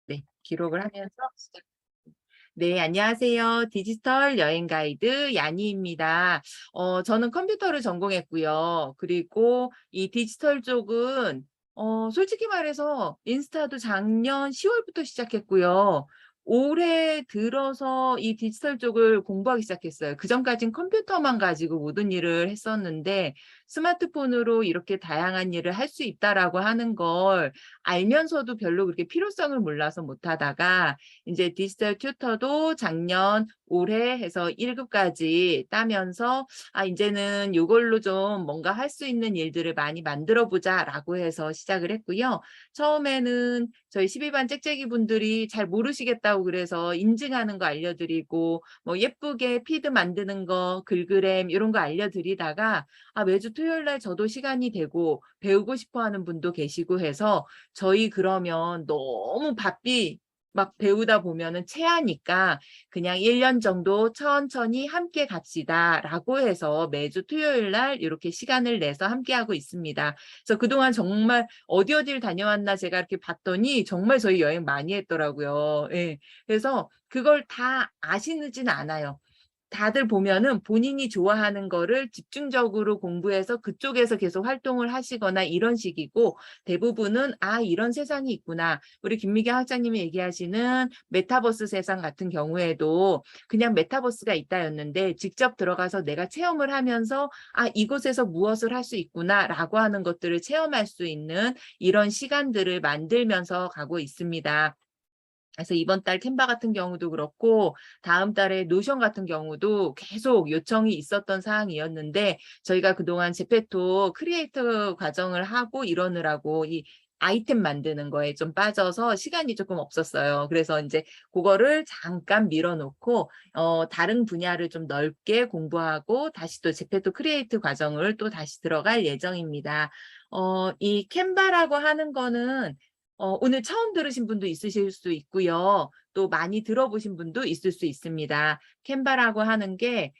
네, 기록을 하면서 시작. 네, 안녕하세요. 디지털 여행 가이드 야니입니다. 저는 컴퓨터를 전공했고요. 그리고 이 디지털 쪽은 솔직히 말해서 인스타도 작년 10월부터 시작했고요. 올해 들어서 이 디지털 쪽을 공부하기 시작했어요. 그전까진 컴퓨터만 가지고 모든 일을 했었는데 스마트폰으로 이렇게 다양한 일을 할 수 있다라고 하는 걸 알면서도 별로 그렇게 필요성을 몰라서 못하다가 이제 디지털 튜터도 작년 올해 해서 1급까지 따면서 이제는 요걸로 좀 뭔가 할 수 있는 일들을 많이 만들어 보자라고 해서 시작을 했고요. 처음에는 저희 12반 짹짹이 분들이 잘 모르시겠다고 그래서 인증하는 거 알려드리고 뭐 예쁘게 피드 만드는 거, 글그램 이런 거 알려드리다가 매주 토요일 날 저도 시간이 되고 배우고 싶어 하는 분도 계시고 해서 저희 그러면 너무 바삐 막 배우다 보면은 체하니까 그냥 1년 정도 천천히 함께 갑시다라고 해서 매주 토요일 날 이렇게 시간을 내서 함께하고 있습니다. 그래서 그동안 정말 어디를 다녀왔나 제가 이렇게 봤더니 정말 저희 여행 많이 했더라고요. 예. 그래서 그걸 다 아시지는 않아요. 다들 보면은 본인이 좋아하는 거를 집중적으로 공부해서 그쪽에서 계속 활동을 하시거나 이런 식이고, 대부분은 이런 세상이 있구나. 우리 김미경 학장님이 얘기하시는 메타버스 세상 같은 경우에도 그냥 메타버스가 있다였는데 직접 들어가서 내가 체험을 하면서 이곳에서 무엇을 할 수 있구나라고 하는 것들을 체험할 수 있는 이런 시간들을 만들면서 가고 있습니다. 그래서 이번 달 캔바 같은 경우도 그렇고 다음 달에 노션 같은 경우도 계속 요청이 있었던 사항이었는데, 저희가 그동안 제페토 크리에이터 과정을 하고 이러느라고 이 아이템 만드는 거에 좀 빠져서 시간이 조금 없었어요. 그래서 이제 그거를 잠깐 밀어놓고 다른 분야를 좀 넓게 공부하고 다시 또 제페토 크리에이트 과정을 또 다시 들어갈 예정입니다. 이 캔바라고 하는 거는 오늘 처음 들으신 분도 있으실 수 있고요. 또 많이 들어보신 분도 있을 수 있습니다. 캔바라고 하는 게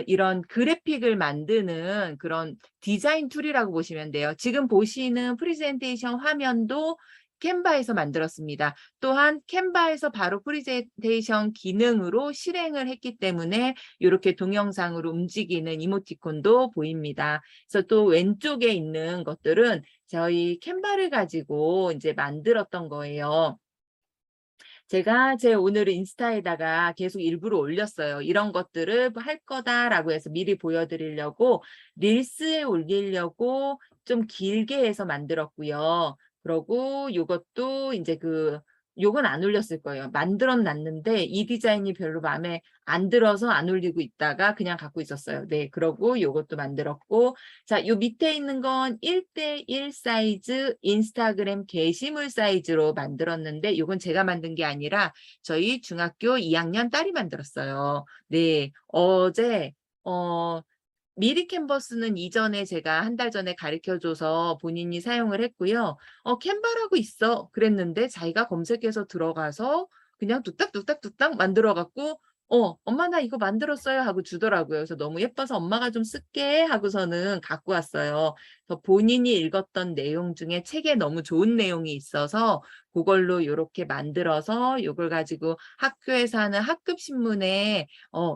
이런 그래픽을 만드는 그런 디자인 툴이라고 보시면 돼요. 지금 보시는 프레젠테이션 화면도 캔바에서 만들었습니다. 또한 캔바에서 바로 프레젠테이션 기능으로 실행을 했기 때문에 이렇게 동영상으로 움직이는 이모티콘도 보입니다. 그래서 또 왼쪽에 있는 것들은 저희 캔바를 가지고 이제 만들었던 거예요. 제가 제 오늘 인스타에다가 계속 일부러 올렸어요. 이런 것들을 할 거다라고 해서 미리 보여드리려고 릴스에 올리려고 좀 길게 해서 만들었고요. 그러고 요것도 이제 요건 안 올렸을 거예요. 만들어 놨는데 이 디자인이 별로 마음에 안 들어서 안 올리고 있다가 그냥 갖고 있었어요. 네, 그러고 요것도 만들었고, 자, 요 밑에 있는 건 1:1 사이즈 인스타그램 게시물 사이즈로 만들었는데 요건 제가 만든 게 아니라 저희 중학교 2학년 딸이 만들었어요. 네, 어제 미리 캔버스는 이전에 제가 한 달 전에 가르쳐줘서 본인이 사용을 했고요. 캔바라고 있어 그랬는데 자기가 검색해서 들어가서 그냥 뚝딱뚝딱뚝딱 만들어갖고 엄마 나 이거 만들었어요 하고 주더라고요. 그래서 너무 예뻐서 엄마가 좀 쓸게 하고서는 갖고 왔어요. 그래서 본인이 읽었던 내용 중에 책에 너무 좋은 내용이 있어서 그걸로 요렇게 만들어서 요걸 가지고 학교에서 하는 학급 신문에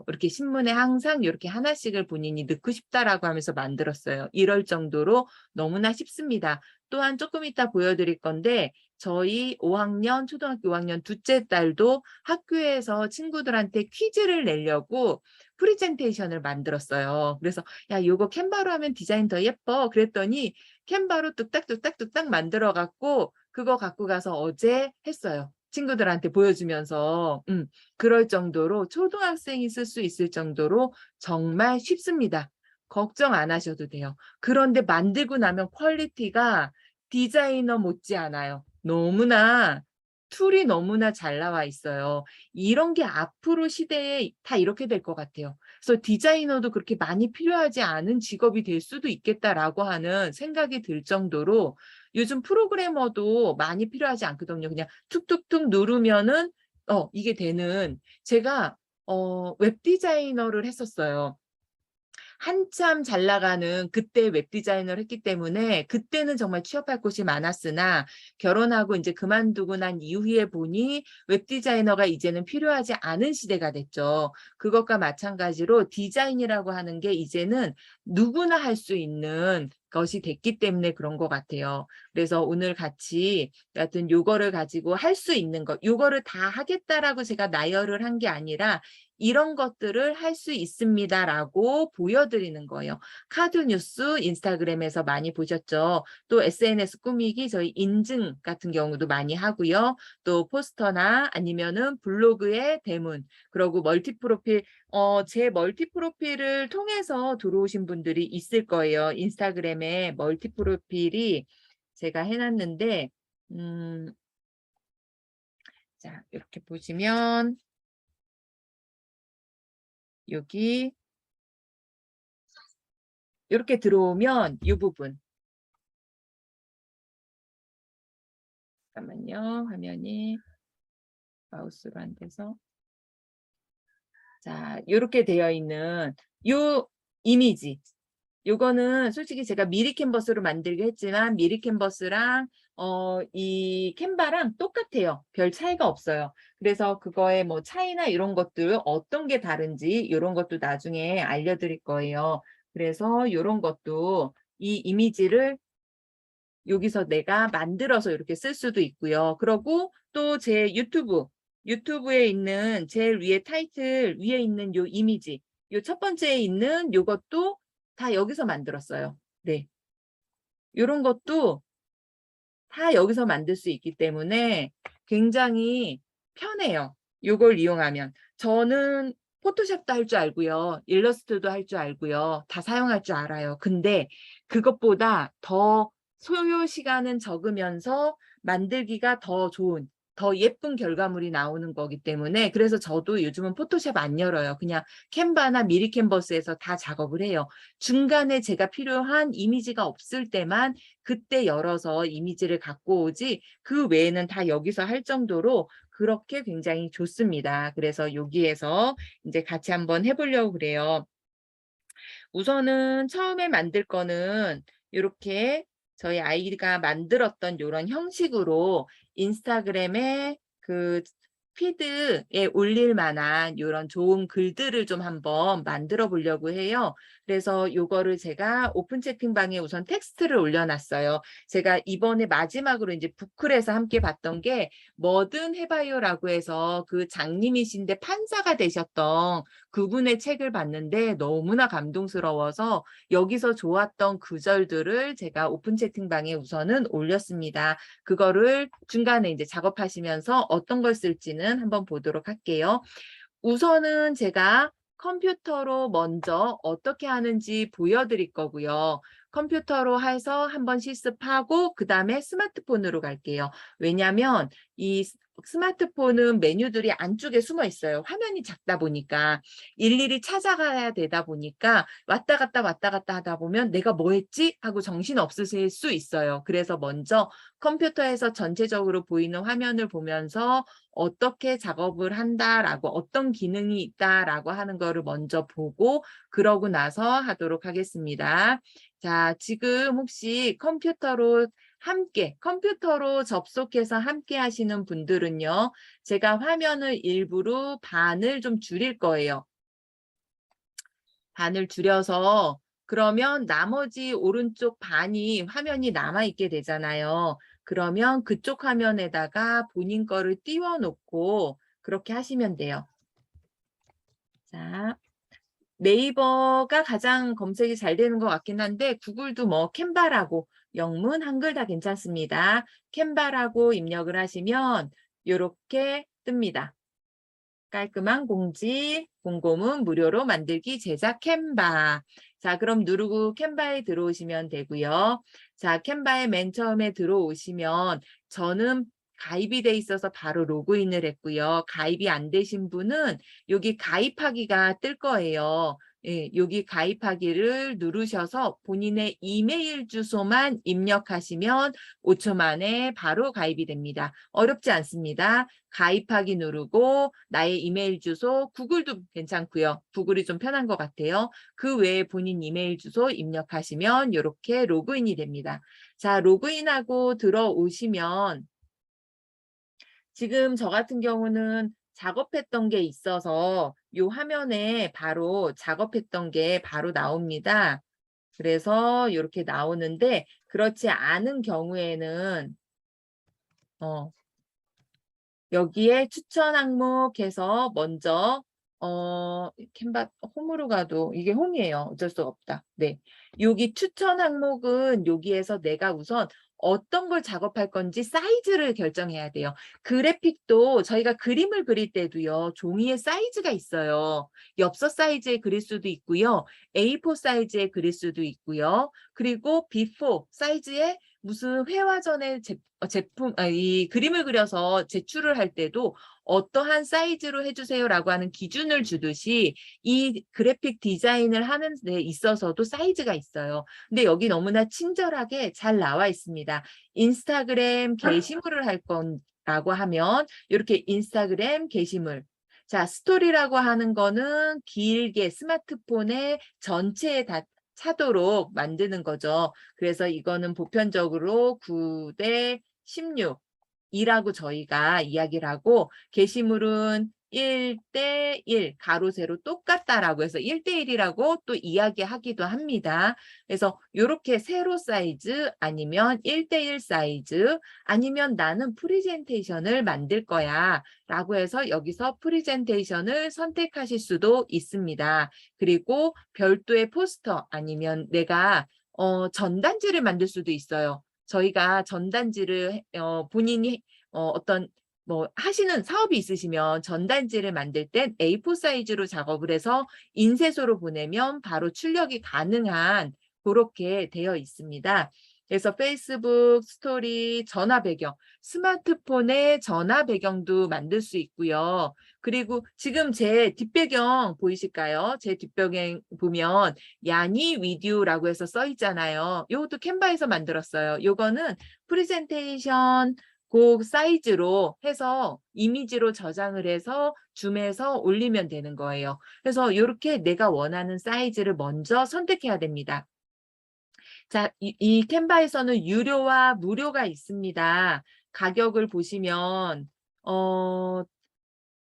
이렇게 신문에 항상 이렇게 하나씩을 본인이 넣고 싶다라고 하면서 만들었어요. 이럴 정도로 너무나 쉽습니다. 또한 조금 이따 보여드릴 건데 저희 5학년 초등학교 5학년 둘째 딸도 학교에서 친구들한테 퀴즈를 내려고 프레젠테이션을 만들었어요. 그래서 야 요거 캔바로 하면 디자인 더 예뻐 그랬더니 캔바로 뚝딱뚝딱뚝딱 만들어 갖고 그거 갖고 가서 어제 했어요. 친구들한테 보여주면서 그럴 정도로 초등학생이 쓸 수 있을 정도로 정말 쉽습니다. 걱정 안 하셔도 돼요. 그런데 만들고 나면 퀄리티가 디자이너 못지않아요. 너무나 툴이 너무나 잘 나와 있어요. 이런 게 앞으로 시대에 다 이렇게 될 것 같아요. 그래서 디자이너도 그렇게 많이 필요하지 않은 직업이 될 수도 있겠다라고 하는 생각이 들 정도로 요즘 프로그래머도 많이 필요하지 않거든요. 그냥 툭툭툭 누르면은 이게 되는. 제가 웹 디자이너를 했었어요. 한참 잘 나가는 그때 웹 디자이너를 했기 때문에 그때는 정말 취업할 곳이 많았으나 결혼하고 이제 그만두고 난 이후에 보니 웹 디자이너가 이제는 필요하지 않은 시대가 됐죠. 그것과 마찬가지로 디자인이라고 하는 게 이제는 누구나 할 수 있는 것이 됐기 때문에 그런 것 같아요. 그래서 오늘 같이 여하튼 요거를 가지고 할 수 있는 것, 요거를 다 하겠다라고 제가 나열을 한 게 아니라 이런 것들을 할 수 있습니다라고 보여드리는 거예요. 카드뉴스 인스타그램에서 많이 보셨죠? 또 SNS 꾸미기 저희 인증 같은 경우도 많이 하고요. 또 포스터나 아니면은 블로그의 대문, 그리고 멀티 프로필, 제 멀티 프로필을 통해서 들어오신 분들이 있을 거예요. 인스타그램에 멀티 프로필이 제가 해놨는데, 자, 이렇게 보시면 여기 이렇게 들어오면 이 부분, 잠깐만요. 화면이 마우스로 안 돼서. 자, 이렇게 되어 있는 요 이미지. 요거는 솔직히 제가 미리 캔버스로 만들긴 했지만 미리 캔버스랑 이 캔바랑 똑같아요. 별 차이가 없어요. 그래서 그거의 뭐 차이나 이런 것들 어떤 게 다른지 이런 것도 나중에 알려드릴 거예요. 그래서 이런 것도 이 이미지를 여기서 내가 만들어서 이렇게 쓸 수도 있고요. 그리고 또 제 유튜브에 있는 제일 위에 타이틀 위에 있는 요 이미지, 요 첫 번째에 있는 요것도 다 여기서 만들었어요. 네. 요런 것도 다 여기서 만들 수 있기 때문에 굉장히 편해요. 요걸 이용하면. 저는 포토샵도 할 줄 알고요. 일러스트도 할 줄 알고요. 다 사용할 줄 알아요. 근데 그것보다 더 소요 시간은 적으면서 만들기가 더 좋은, 더 예쁜 결과물이 나오는 거기 때문에 그래서 저도 요즘은 포토샵 안 열어요. 그냥 캔바나 미리 캔버스에서 다 작업을 해요. 중간에 제가 필요한 이미지가 없을 때만 그때 열어서 이미지를 갖고 오지 그 외에는 다 여기서 할 정도로 그렇게 굉장히 좋습니다. 그래서 여기에서 이제 같이 한번 해보려고 그래요. 우선은 처음에 만들 거는 이렇게 저희 아이가 만들었던 이런 형식으로 인스타그램에 그 피드에 올릴 만한 이런 좋은 글들을 좀 한번 만들어 보려고 해요. 그래서 요거를 제가 오픈 채팅방에 우선 텍스트를 올려놨어요. 제가 이번에 마지막으로 이제 부클에서 함께 봤던 게 뭐든 해봐요라고 해서 그 장님이신데 판사가 되셨던 그분의 책을 봤는데 너무나 감동스러워서 여기서 좋았던 구절들을 제가 오픈 채팅방에 우선은 올렸습니다. 그거를 중간에 이제 작업하시면서 어떤 걸 쓸지는 한번 보도록 할게요. 우선은 제가 컴퓨터로 먼저 어떻게 하는지 보여드릴 거고요. 컴퓨터로 해서 한번 실습하고 그 다음에 스마트폰으로 갈게요. 왜냐하면 이 스마트폰은 메뉴들이 안쪽에 숨어 있어요. 화면이 작다 보니까 일일이 찾아가야 되다 보니까 왔다 갔다 하다 보면 내가 뭐 했지? 하고 정신 없으실 수 있어요. 그래서 먼저 컴퓨터에서 전체적으로 보이는 화면을 보면서 어떻게 작업을 한다라고 어떤 기능이 있다라고 하는 거를 먼저 보고 그러고 나서 하도록 하겠습니다. 자, 지금 혹시 컴퓨터로 접속해서 함께 하시는 분들은요. 제가 화면을 일부러 반을 좀 줄일 거예요. 반을 줄여서 그러면 나머지 오른쪽 반이 화면이 남아있게 되잖아요. 그러면 그쪽 화면에다가 본인 거를 띄워놓고 그렇게 하시면 돼요. 자, 네이버가 가장 검색이 잘 되는 것 같긴 한데 구글도 뭐 캔바라고 영문 한글 다 괜찮습니다. 캔바라고 입력을 하시면 이렇게 뜹니다. 깔끔한 공지, 공고문 무료로 만들기 제작 캔바. 자, 그럼 누르고 캔바에 들어오시면 되고요. 자, 캔바에 맨 처음에 들어오시면 저는 가입이 돼 있어서 바로 로그인을 했고요. 가입이 안 되신 분은 여기 가입하기가 뜰 거예요. 예, 여기 가입하기를 누르셔서 본인의 이메일 주소만 입력하시면 5초 만에 바로 가입이 됩니다. 어렵지 않습니다. 가입하기 누르고 나의 이메일 주소, 구글도 괜찮고요. 구글이 좀 편한 것 같아요. 그 외에 본인 이메일 주소 입력하시면 이렇게 로그인이 됩니다. 자, 로그인하고 들어오시면 지금 저 같은 경우는 작업했던 게 있어서 요 화면에 바로 작업했던 게 바로 나옵니다. 그래서 이렇게 나오는데 그렇지 않은 경우에는 여기에 추천 항목해서 먼저 캔바 홈으로 가도 이게 홈이에요. 어쩔 수 없다. 네. 여기 추천 항목은 여기에서 내가 우선 어떤 걸 작업할 건지 사이즈를 결정해야 돼요. 그래픽도 저희가 그림을 그릴 때도요. 종이의 사이즈가 있어요. 엽서 사이즈에 그릴 수도 있고요. A4 사이즈에 그릴 수도 있고요. 그리고 B4 사이즈에 무슨 회화전에 제품, 이 그림을 그려서 제출을 할 때도 어떠한 사이즈로 해주세요라고 하는 기준을 주듯이 이 그래픽 디자인을 하는 데 있어서도 사이즈가 있어요. 근데 여기 너무나 친절하게 잘 나와 있습니다. 인스타그램 게시물을 할 거라고 하면 이렇게 인스타그램 게시물. 자, 스토리라고 하는 거는 길게 스마트폰에 전체에 다 차도록 만드는 거죠. 그래서 이거는 보편적으로 9대 16이라고 저희가 이야기를 하고 게시물은 1대 1 가로 세로 똑같다라고 해서 1대 1이라고 또 이야기하기도 합니다. 그래서 이렇게 세로 사이즈 아니면 1대 1 사이즈 아니면 나는 프레젠테이션을 만들 거야 라고 해서 여기서 프레젠테이션을 선택하실 수도 있습니다. 그리고 별도의 포스터 아니면 내가 전단지를 만들 수도 있어요. 저희가 전단지를 본인이 어떤 뭐 하시는 사업이 있으시면 전단지를 만들 땐 A4 사이즈로 작업을 해서 인쇄소로 보내면 바로 출력이 가능한 그렇게 되어 있습니다. 그래서 페이스북 스토리 전화 배경, 스마트폰의 전화 배경도 만들 수 있고요. 그리고 지금 제 뒷배경 보이실까요? 제 뒷배경 보면 야니 위디오라고 해서 써 있잖아요. 이것도 캔바에서 만들었어요. 요거는 프레젠테이션 그 사이즈로 해서 이미지로 저장을 해서 줌해서 올리면 되는 거예요. 그래서 이렇게 내가 원하는 사이즈를 먼저 선택해야 됩니다. 자, 이 캔바에서는 유료와 무료가 있습니다. 가격을 보시면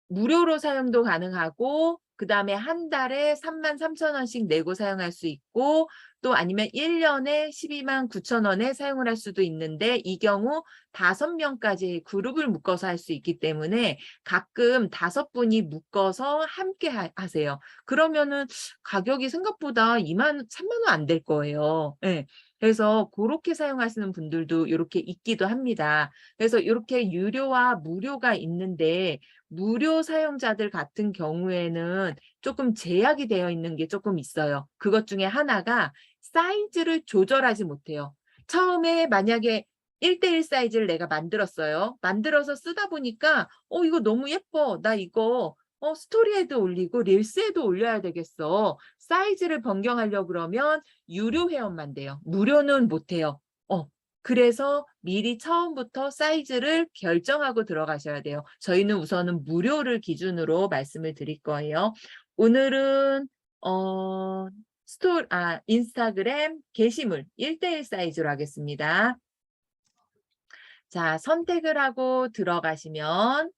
무료로 사용도 가능하고 그다음에 한 달에 33,000원씩 내고 사용할 수 있고 또 아니면 1년에 129,000원에 사용을 할 수도 있는데 이 경우 5명까지 그룹을 묶어서 할 수 있기 때문에 가끔 5분이 묶어서 함께 하세요. 그러면은 가격이 생각보다 3만 원 안 될 거예요. 네. 그래서 그렇게 사용하시는 분들도 이렇게 있기도 합니다. 그래서 이렇게 유료와 무료가 있는데 무료 사용자들 같은 경우에는 조금 제약이 되어 있는 게 조금 있어요. 그것 중에 하나가 사이즈를 조절하지 못해요. 처음에 만약에 1대1 사이즈를 내가 만들었어요. 만들어서 쓰다 보니까 이거 너무 예뻐. 나 이거 스토리에도 올리고 릴스에도 올려야 되겠어. 사이즈를 변경하려고 그러면 유료 회원만 돼요. 무료는 못 해요. 그래서 미리 처음부터 사이즈를 결정하고 들어가셔야 돼요. 저희는 우선은 무료를 기준으로 말씀을 드릴 거예요. 오늘은 인스타그램 게시물 1대1 사이즈로 하겠습니다. 자, 선택을 하고 들어가시면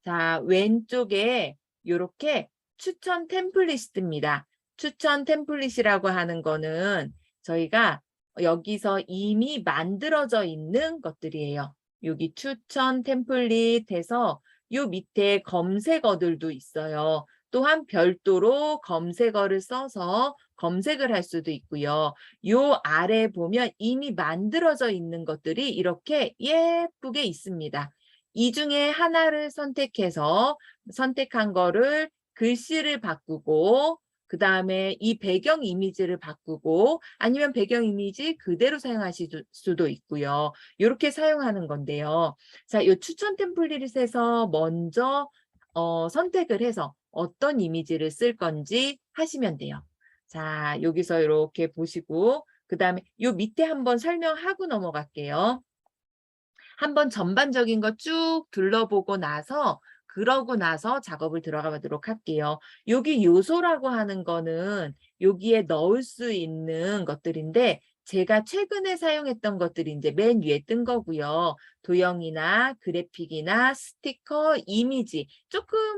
자, 왼쪽에 이렇게 추천 템플릿이 뜹니다. 추천 템플릿이라고 하는 거는 저희가 여기서 이미 만들어져 있는 것들이에요. 여기 추천 템플릿에서 요 밑에 검색어들도 있어요. 또한 별도로 검색어를 써서 검색을 할 수도 있고요. 요 아래 보면 이미 만들어져 있는 것들이 이렇게 예쁘게 있습니다. 이 중에 하나를 선택해서 선택한 거를 글씨를 바꾸고 그 다음에 이 배경 이미지를 바꾸고 아니면 배경 이미지 그대로 사용하실 수도 있고요. 이렇게 사용하는 건데요. 자, 이 추천 템플릿에서 먼저 선택을 해서 어떤 이미지를 쓸 건지 하시면 돼요. 자, 여기서 이렇게 보시고 그다음에 요 밑에 한번 설명하고 넘어갈게요. 한번 전반적인 거 쭉 둘러보고 나서 그러고 나서 작업을 들어가도록 할게요. 여기 요소라고 하는 거는 여기에 넣을 수 있는 것들인데 제가 최근에 사용했던 것들이 이제 맨 위에 뜬 거고요. 도형이나 그래픽이나 스티커, 이미지,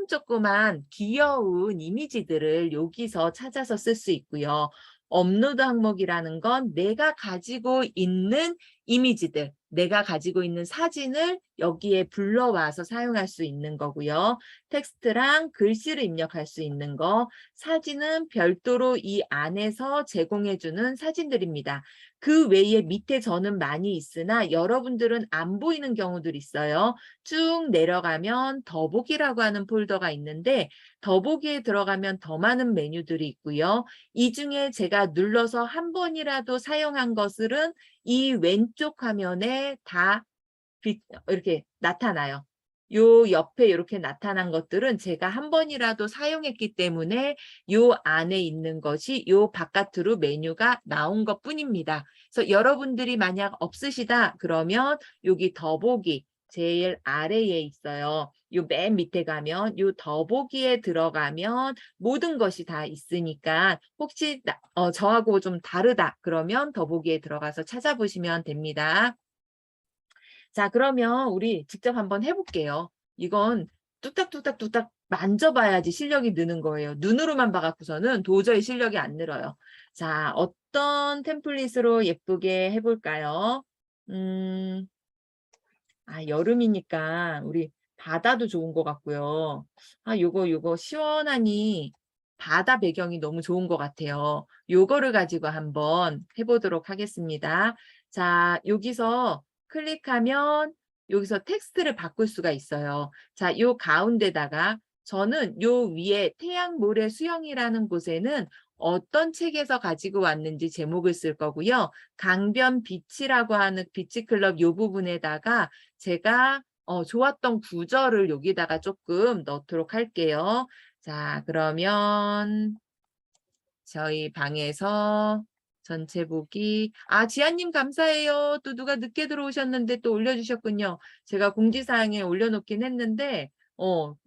조그만 귀여운 이미지들을 여기서 찾아서 쓸 수 있고요. 업로드 항목이라는 건 내가 가지고 있는 이미지들, 내가 가지고 있는 사진을 여기에 불러와서 사용할 수 있는 거고요. 텍스트랑 글씨를 입력할 수 있는 거, 사진은 별도로 이 안에서 제공해주는 사진들입니다. 그 외에 밑에 저는 많이 있으나 여러분들은 안 보이는 경우들이 있어요. 쭉 내려가면 더보기라고 하는 폴더가 있는데 더보기에 들어가면 더 많은 메뉴들이 있고요. 이 중에 제가 눌러서 한 번이라도 사용한 것들은 이 왼쪽 화면에 다 이렇게 나타나요. 요 옆에 이렇게 나타난 것들은 제가 한 번이라도 사용했기 때문에 요 안에 있는 것이 요 바깥으로 메뉴가 나온 것뿐입니다. 그래서 여러분들이 만약 없으시다 그러면 여기 더보기 제일 아래에 있어요. 요 맨 밑에 가면 요 더보기에 들어가면 모든 것이 다 있으니까 혹시 저하고 좀 다르다 그러면 더보기에 들어가서 찾아보시면 됩니다. 자, 그러면 우리 직접 한번 해볼게요. 이건 뚝딱뚝딱뚝딱 만져봐야지 실력이 느는 거예요. 눈으로만 봐갖고서는 도저히 실력이 안 늘어요. 자, 어떤 템플릿으로 예쁘게 해볼까요? 여름이니까 우리 바다도 좋은 것 같고요. 요거 시원하니 바다 배경이 너무 좋은 것 같아요. 요거를 가지고 한번 해보도록 하겠습니다. 자, 여기서 클릭하면 여기서 텍스트를 바꿀 수가 있어요. 자, 요 가운데다가 저는 요 위에 태양 모래 수영이라는 곳에는 어떤 책에서 가지고 왔는지 제목을 쓸 거고요. 강변 비치라고 하는 비치클럽 요 부분에다가 제가 좋았던 구절을 여기다가 조금 넣도록 할게요. 자, 그러면 저희 방에서 전체 보기. 지아님 감사해요. 또 누가 늦게 들어오셨는데 또 올려주셨군요. 제가 공지사항에 올려놓긴 했는데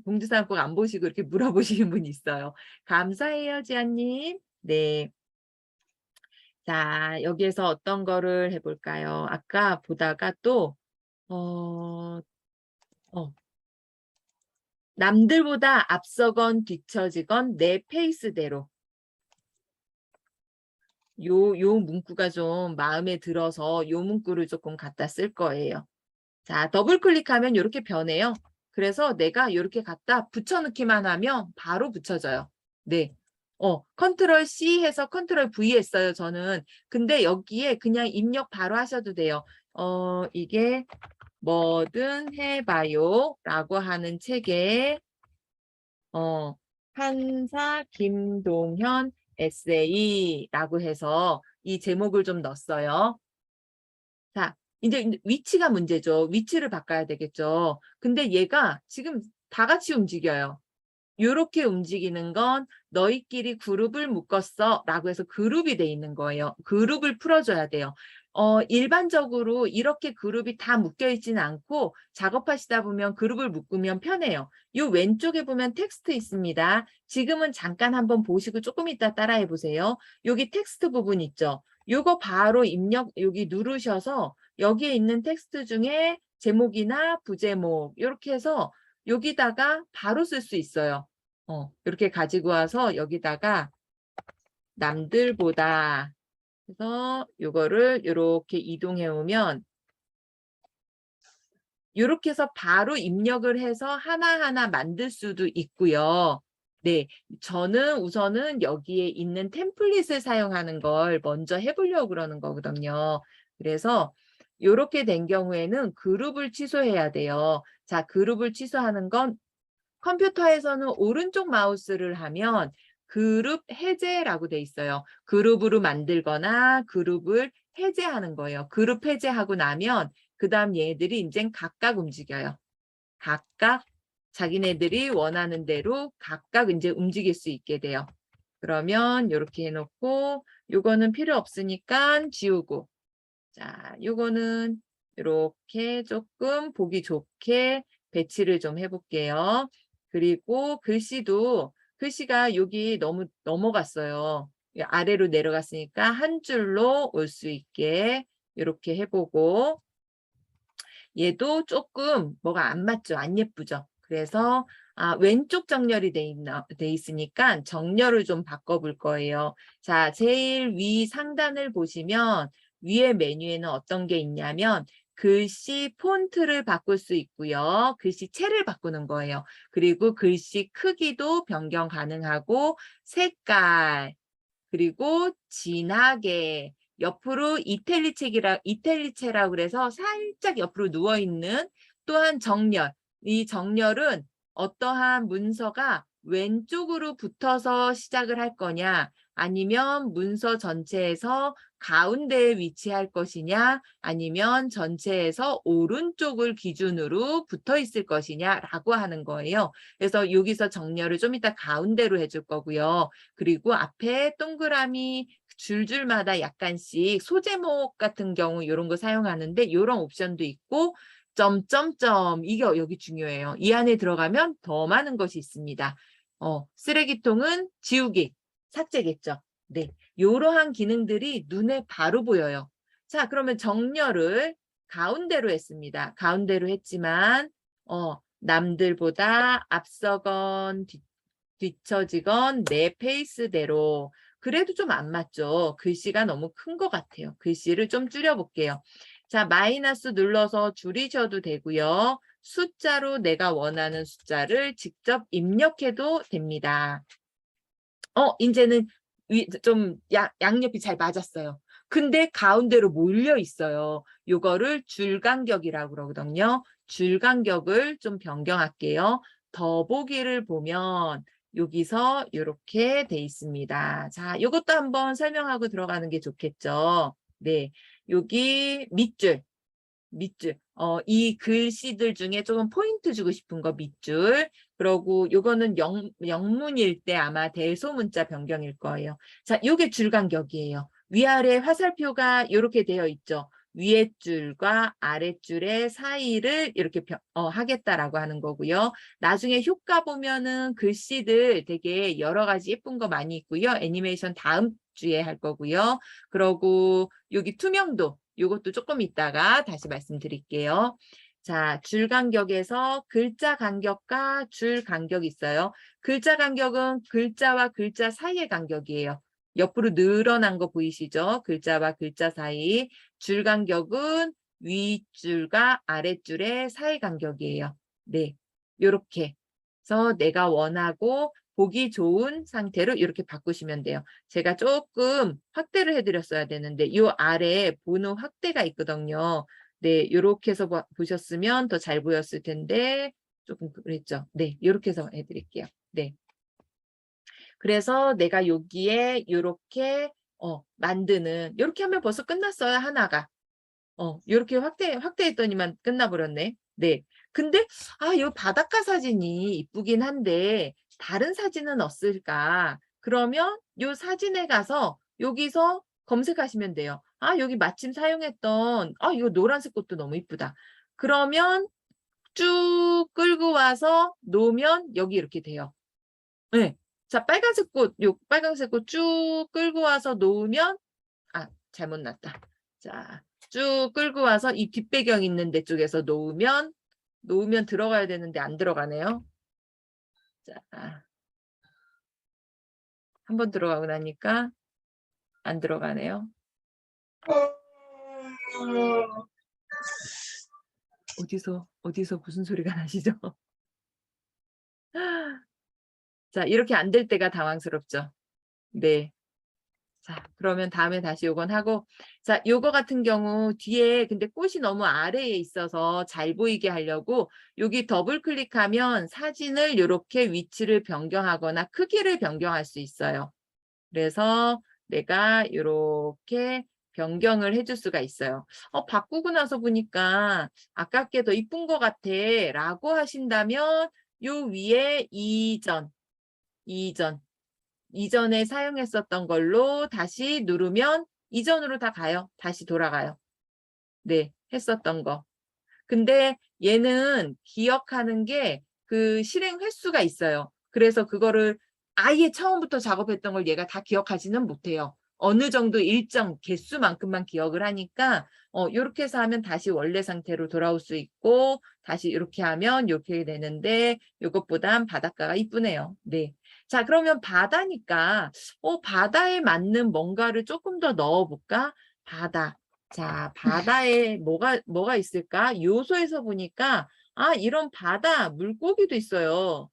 공지사항 꼭 안 보시고 이렇게 물어보시는 분이 있어요. 감사해요, 지아님. 네. 자, 여기에서 어떤 거를 해볼까요? 아까 보다가 또 어, 어, 남들보다 앞서건 뒤처지건 내 페이스대로. 요 문구가 좀 마음에 들어서 요 문구를 조금 갖다 쓸 거예요. 자, 더블 클릭하면 이렇게 변해요. 그래서 내가 이렇게 갖다 붙여넣기만 하면 바로 붙여져요. 네. 컨트롤 C 해서 컨트롤 V 했어요, 저는. 근데 여기에 그냥 입력 바로 하셔도 돼요. 이게 뭐든 해봐요 라고 하는 책에 한사 김동현 에세이라고 해서 이 제목을 좀 넣었어요. 자, 이제 위치가 문제죠. 위치를 바꿔야 되겠죠. 근데 얘가 지금 다 같이 움직여요. 요렇게 움직이는 건 너희끼리 그룹을 묶었어 라고 해서 그룹이 돼 있는 거예요. 그룹을 풀어줘야 돼요. 일반적으로 이렇게 그룹이 다 묶여 있지는 않고 작업하시다 보면 그룹을 묶으면 편해요. 요 왼쪽에 보면 텍스트 있습니다. 지금은 잠깐 한번 보시고 조금 이따 따라해 보세요. 여기 텍스트 부분 있죠. 요거 바로 입력 여기 누르셔서 여기에 있는 텍스트 중에 제목이나 부제목 이렇게 해서 여기다가 바로 쓸 수 있어요. 이렇게 가지고 와서 여기다가 남들보다 해서 요거를 이렇게 이동해 오면 이렇게 해서 바로 입력을 해서 하나하나 만들 수도 있고요. 네, 저는 우선은 여기에 있는 템플릿을 사용하는 걸 먼저 해보려고 그러는 거거든요. 그래서 이렇게 된 경우에는 그룹을 취소해야 돼요. 자, 그룹을 취소하는 건 컴퓨터에서는 오른쪽 마우스를 하면 그룹 해제라고 돼 있어요. 그룹으로 만들거나 그룹을 해제하는 거예요. 그룹 해제하고 나면 그 다음 얘들이 이제 각각 움직여요. 각각 자기네들이 원하는 대로 각각 이제 움직일 수 있게 돼요. 그러면 이렇게 해놓고 요거는 필요 없으니까 지우고, 자, 요거는 이렇게 조금 보기 좋게 배치를 좀 해볼게요. 그리고 글씨가 여기 너무 넘어갔어요. 아래로 내려갔으니까 한 줄로 올 수 있게 이렇게 해보고, 얘도 조금 뭐가 안 맞죠? 안 예쁘죠? 그래서 왼쪽 정렬이 돼 있으니까 정렬을 좀 바꿔볼 거예요. 자, 제일 위 상단을 보시면 위에 메뉴에는 어떤 게 있냐면 글씨 폰트를 바꿀 수 있고요. 글씨체를 바꾸는 거예요. 그리고 글씨 크기도 변경 가능하고 색깔, 그리고 진하게 옆으로 이탈리체라고 그래서 살짝 옆으로 누워 있는, 또한 정렬. 이 정렬은 어떠한 문서가 왼쪽으로 붙어서 시작을 할 거냐, 아니면 문서 전체에서 가운데에 위치할 것이냐, 아니면 전체에서 오른쪽을 기준으로 붙어 있을 것이냐라고 하는 거예요. 그래서 여기서 정렬을 좀 이따 가운데로 해줄 거고요. 그리고 앞에 동그라미 줄줄마다 약간씩 소제목 같은 경우 이런 거 사용하는데 이런 옵션도 있고, 점점점, 이게 여기 중요해요. 이 안에 들어가면 더 많은 것이 있습니다. 쓰레기통은 지우기, 삭제겠죠. 네, 이러한 기능들이 눈에 바로 보여요. 자, 그러면 정렬을 가운데로 했습니다. 가운데로 했지만 남들보다 앞서건 뒤처지건 내 페이스대로, 그래도 좀 안 맞죠. 글씨가 너무 큰 것 같아요. 글씨를 좀 줄여볼게요. 자, 마이너스 눌러서 줄이셔도 되고요. 숫자로 내가 원하는 숫자를 직접 입력해도 됩니다. 이제는 좀 양옆이 잘 맞았어요. 근데 가운데로 몰려 있어요. 요거를 줄간격이라고 그러거든요. 줄간격을 좀 변경할게요. 더보기를 보면 여기서 이렇게 돼 있습니다. 자, 이것도 한번 설명하고 들어가는 게 좋겠죠. 네, 여기 밑줄. 이 글씨들 중에 조금 포인트 주고 싶은 거 밑줄. 그러고 요거는 영문일 때 아마 대소문자 변경일 거예요. 자, 요게 줄간격이에요. 위아래 화살표가 이렇게 되어 있죠. 위에 줄과 아래 줄의 사이를 이렇게 하겠다라고 하는 거고요. 나중에 효과 보면은 글씨들 되게 여러 가지 예쁜 거 많이 있고요. 애니메이션 다음 주에 할 거고요. 그러고 여기 투명도, 이것도 조금 있다가 다시 말씀드릴게요. 자, 줄 간격에서 글자 간격과 줄 간격이 있어요. 글자 간격은 글자와 글자 사이의 간격이에요. 옆으로 늘어난 거 보이시죠? 글자와 글자 사이. 줄 간격은 윗줄과 아랫줄의 사이 간격이에요. 네, 이렇게 해서 내가 원하고 보기 좋은 상태로 이렇게 바꾸시면 돼요. 제가 조금 확대를 해드렸어야 되는데 이 아래에 번호 확대가 있거든요. 네, 이렇게 해서 보셨으면 더 잘 보였을 텐데 조금 그랬죠. 네, 이렇게 해서 해드릴게요. 네. 그래서 내가 여기에 이렇게 만드는, 이렇게 하면 벌써 끝났어요. 하나가. 이렇게 확대했더니만 끝나버렸네. 네. 근데 이 바닷가 사진이 이쁘긴 한데 다른 사진은 없을까? 그러면 이 사진에 가서 여기서 검색하시면 돼요. 여기 마침 사용했던 이거 노란색 꽃도 너무 이쁘다. 그러면 쭉 끌고 와서 놓으면 여기 이렇게 돼요. 네. 자, 빨간색 꽃 쭉 끌고 와서 놓으면 잘못 놨다. 자, 쭉 끌고 와서 이 뒷배경 있는 데 쪽에서 놓으면 들어가야 되는데 안 들어가네요. 자, 한번 들어가고 나니까 안 들어가네요. 어디서 무슨 소리가 나시죠? 자, 이렇게 안 될 때가 당황스럽죠. 네. 자, 그러면 다음에 다시 요건 하고, 자, 요거 같은 경우 뒤에 근데 꽃이 너무 아래에 있어서 잘 보이게 하려고 여기 더블 클릭하면 사진을 이렇게 위치를 변경하거나 크기를 변경할 수 있어요. 그래서 내가 이렇게 변경을 해줄 수가 있어요. 바꾸고 나서 보니까 아깝게 더 이쁜 것 같아 라고 하신다면 요 위에 이전에 사용했었던 걸로 다시 누르면 이전으로 다 가요. 다시 돌아가요. 네, 했었던 거. 근데 얘는 기억하는 게 그 실행 횟수가 있어요. 그래서 그거를 아예 처음부터 작업했던 걸 얘가 다 기억하지는 못해요. 어느 정도 일정 개수만큼만 기억을 하니까 요렇게 해서 하면 다시 원래 상태로 돌아올 수 있고, 다시 이렇게 하면 이렇게 되는데 요것보단 바닷가가 이쁘네요. 네. 자, 그러면 바다니까 바다에 맞는 뭔가를 조금 더 넣어볼까? 바다. 자, 바다에 뭐가 있을까? 요소에서 보니까 이런 바다 물고기도 있어요.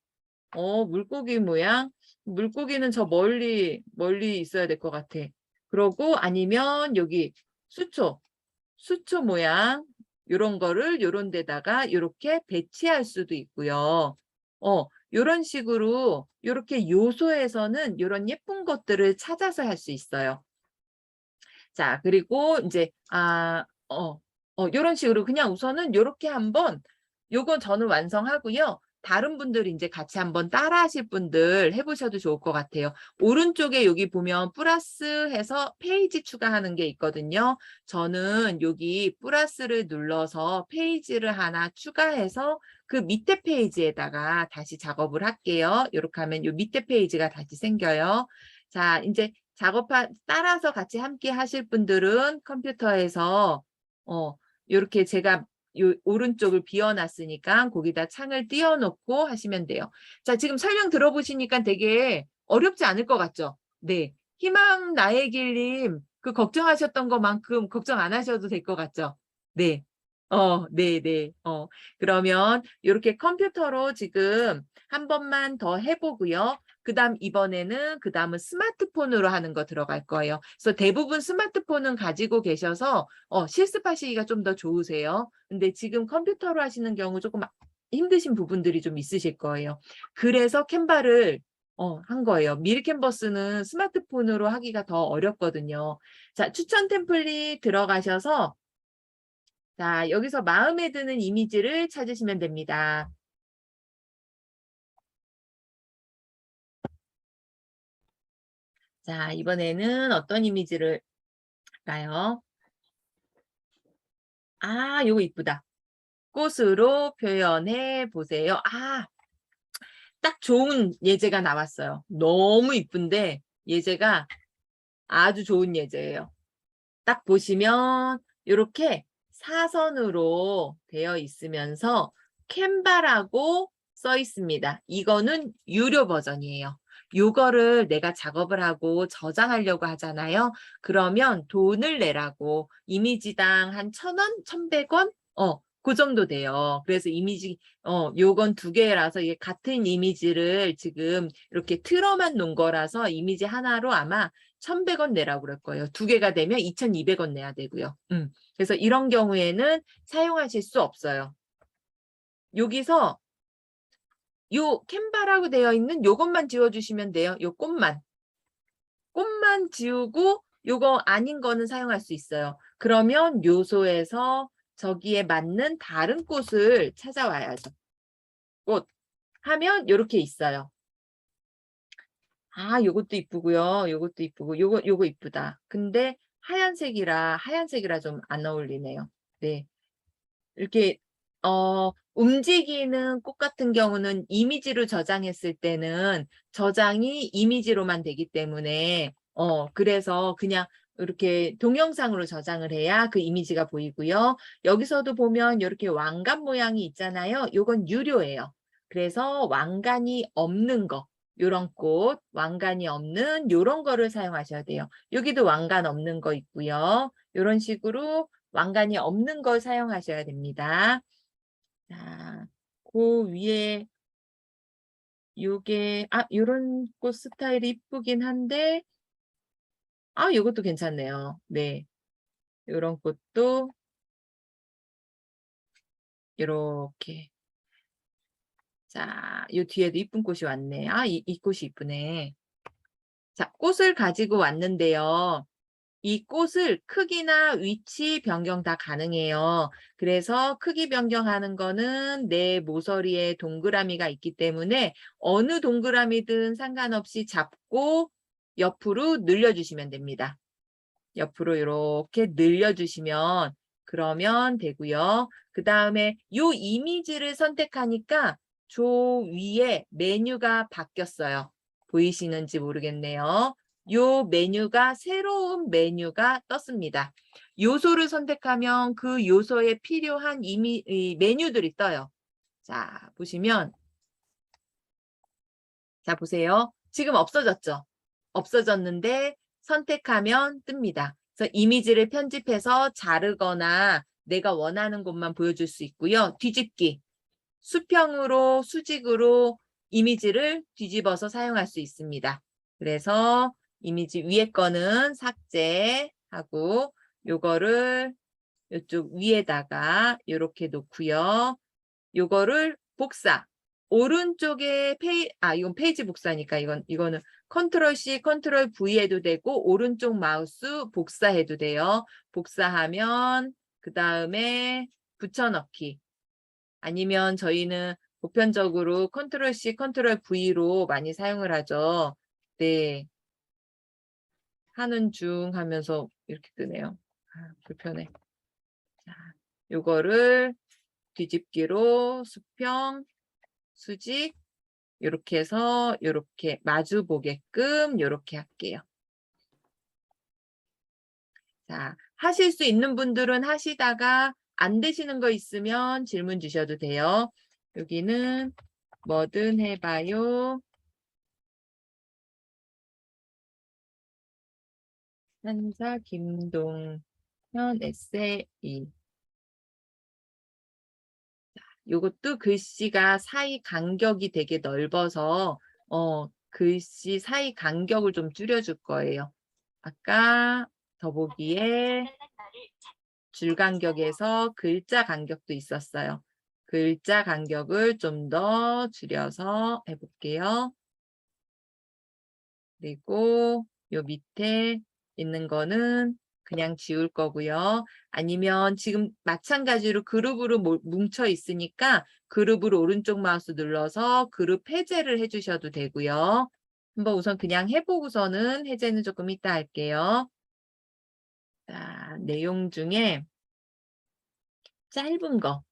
물고기 모양. 물고기는 저 멀리 있어야 될 것 같아. 그러고 아니면 여기 수초 모양 요런 거를 요런 데다가 요렇게 배치할 수도 있고요. 요런 식으로 요렇게 요소에서는 요런 예쁜 것들을 찾아서 할 수 있어요. 자, 그리고 이제 요런 식으로 그냥 우선은 요렇게 한번 요건 저는 완성하고요. 다른 분들이 이제 같이 한번 따라 하실 분들 해보셔도 좋을 것 같아요. 오른쪽에 여기 보면 플러스 해서 페이지 추가하는 게 있거든요. 저는 여기 플러스를 눌러서 페이지를 하나 추가해서 그 밑에 페이지에다가 다시 작업을 할게요. 이렇게 하면 요 밑에 페이지가 다시 생겨요. 자, 이제 따라서 같이 함께 하실 분들은 컴퓨터에서 요렇게 제가 요 오른쪽을 비워놨으니까 거기다 창을 띄워놓고 하시면 돼요. 자, 지금 설명 들어보시니까 되게 어렵지 않을 것 같죠? 네. 희망 나의 길님 그 걱정하셨던 것만큼 걱정 안 하셔도 될 것 같죠? 네. 네네. 그러면 이렇게 컴퓨터로 지금 한 번만 더 해보고요. 그다음은 스마트폰으로 하는 거 들어갈 거예요. 그래서 대부분 스마트폰은 가지고 계셔서 실습하시기가 좀 더 좋으세요. 근데 지금 컴퓨터로 하시는 경우 조금 힘드신 부분들이 좀 있으실 거예요. 그래서 캔바를 한 거예요. 미리 캔버스는 스마트폰으로 하기가 더 어렵거든요. 자, 추천 템플릿 들어가셔서 자, 여기서 마음에 드는 이미지를 찾으시면 됩니다. 자, 이번에는 어떤 이미지를 할까요? 요거 이쁘다. 꽃으로 표현해 보세요. 딱 좋은 예제가 나왔어요. 너무 이쁜데 예제가 아주 좋은 예제예요. 딱 보시면 이렇게 사선으로 되어 있으면서 캔바라고 써 있습니다. 이거는 유료 버전이에요. 요거를 내가 작업을 하고 저장하려고 하잖아요. 그러면 돈을 내라고 이미지당 한 1,000원, 1,100원? 그 정도 돼요. 그래서 요건 두 개라서 이게 같은 이미지를 지금 이렇게 틀어만 놓은 거라서 이미지 하나로 아마 1,100원 내라고 그럴 거예요. 두 개가 되면 2,200원 내야 되고요. 그래서 이런 경우에는 사용하실 수 없어요. 여기서 요 캔바라고 되어 있는 요것만 지워주시면 돼요. 요 꽃만 지우고 요거 아닌 거는 사용할 수 있어요. 그러면 요소에서 저기에 맞는 다른 꽃을 찾아와야죠. 꽃 하면 요렇게 있어요. 요것도 이쁘고요. 요것도 이쁘고 요거 이쁘다. 근데 하얀색이라 좀 안 어울리네요. 네. 이렇게 움직이는 꽃 같은 경우는 이미지로 저장했을 때는 저장이 이미지로만 되기 때문에 그래서 그냥 이렇게 동영상으로 저장을 해야 그 이미지가 보이고요. 여기서도 보면 이렇게 왕관 모양이 있잖아요. 요건 유료예요. 그래서 왕관이 없는 거, 요런 꽃, 왕관이 없는 요런 거를 사용하셔야 돼요. 여기도 왕관 없는 거 있고요. 요런 식으로 왕관이 없는 걸 사용하셔야 됩니다. 자, 그 위에 요게 요런 꽃 스타일이 이쁘긴 한데 요것도 괜찮네요. 네. 요런 꽃도 요렇게. 자, 요 뒤에도 이쁜 꽃이 왔네. 이 꽃이 이쁘네. 자, 꽃을 가지고 왔는데요. 이 꽃을 크기나 위치 변경 다 가능해요. 그래서 크기 변경하는 거는 내 모서리에 동그라미가 있기 때문에 어느 동그라미든 상관없이 잡고 옆으로 늘려주시면 됩니다. 옆으로 이렇게 늘려주시면 그러면 되고요. 그 다음에 요 이미지를 선택하니까 저 위에 메뉴가 바뀌었어요. 보이시는지 모르겠네요. 요 메뉴가 새로운 메뉴가 떴습니다. 요소를 선택하면 그 요소에 필요한 이 메뉴들이 떠요. 자, 보시면 자, 보세요. 지금 없어졌죠? 없어졌는데 선택하면 뜹니다. 그래서 이미지를 편집해서 자르거나 내가 원하는 곳만 보여줄 수 있고요. 뒤집기. 수평으로 수직으로 이미지를 뒤집어서 사용할 수 있습니다. 그래서 이미지 위에 거는 삭제하고 요거를 이쪽 위에다가 이렇게 놓고요. 요거를 복사. 오른쪽에 이건 페이지 복사니까 이거는 컨트롤 C, 컨트롤 V 해도 되고 오른쪽 마우스 복사해도 돼요. 복사하면 그 다음에 붙여넣기. 아니면 저희는 보편적으로 컨트롤 C, 컨트롤 V로 많이 사용을 하죠. 네. 하는 중 하면서 이렇게 뜨네요. 불편해. 자, 요거를 뒤집기로 수평, 수직 이렇게 해서 이렇게 마주 보게끔 이렇게 할게요. 자, 하실 수 있는 분들은 하시다가 안 되시는 거 있으면 질문 주셔도 돼요. 여기는 뭐든 해봐요. 한사 김동현 에세이. 요것도 글씨가 사이 간격이 되게 넓어서 글씨 사이 간격을 좀 줄여줄 거예요. 아까 더보기에 줄 간격에서 글자 간격도 있었어요. 글자 간격을 좀 더 줄여서 해볼게요. 그리고 요 밑에 있는 거는 그냥 지울 거고요. 아니면 지금 마찬가지로 그룹으로 뭉쳐 있으니까 그룹으로 오른쪽 마우스 눌러서 그룹 해제를 해주셔도 되고요. 한번 우선 그냥 해보고서는 해제는 조금 이따 할게요. 자, 내용 중에 짧은 거.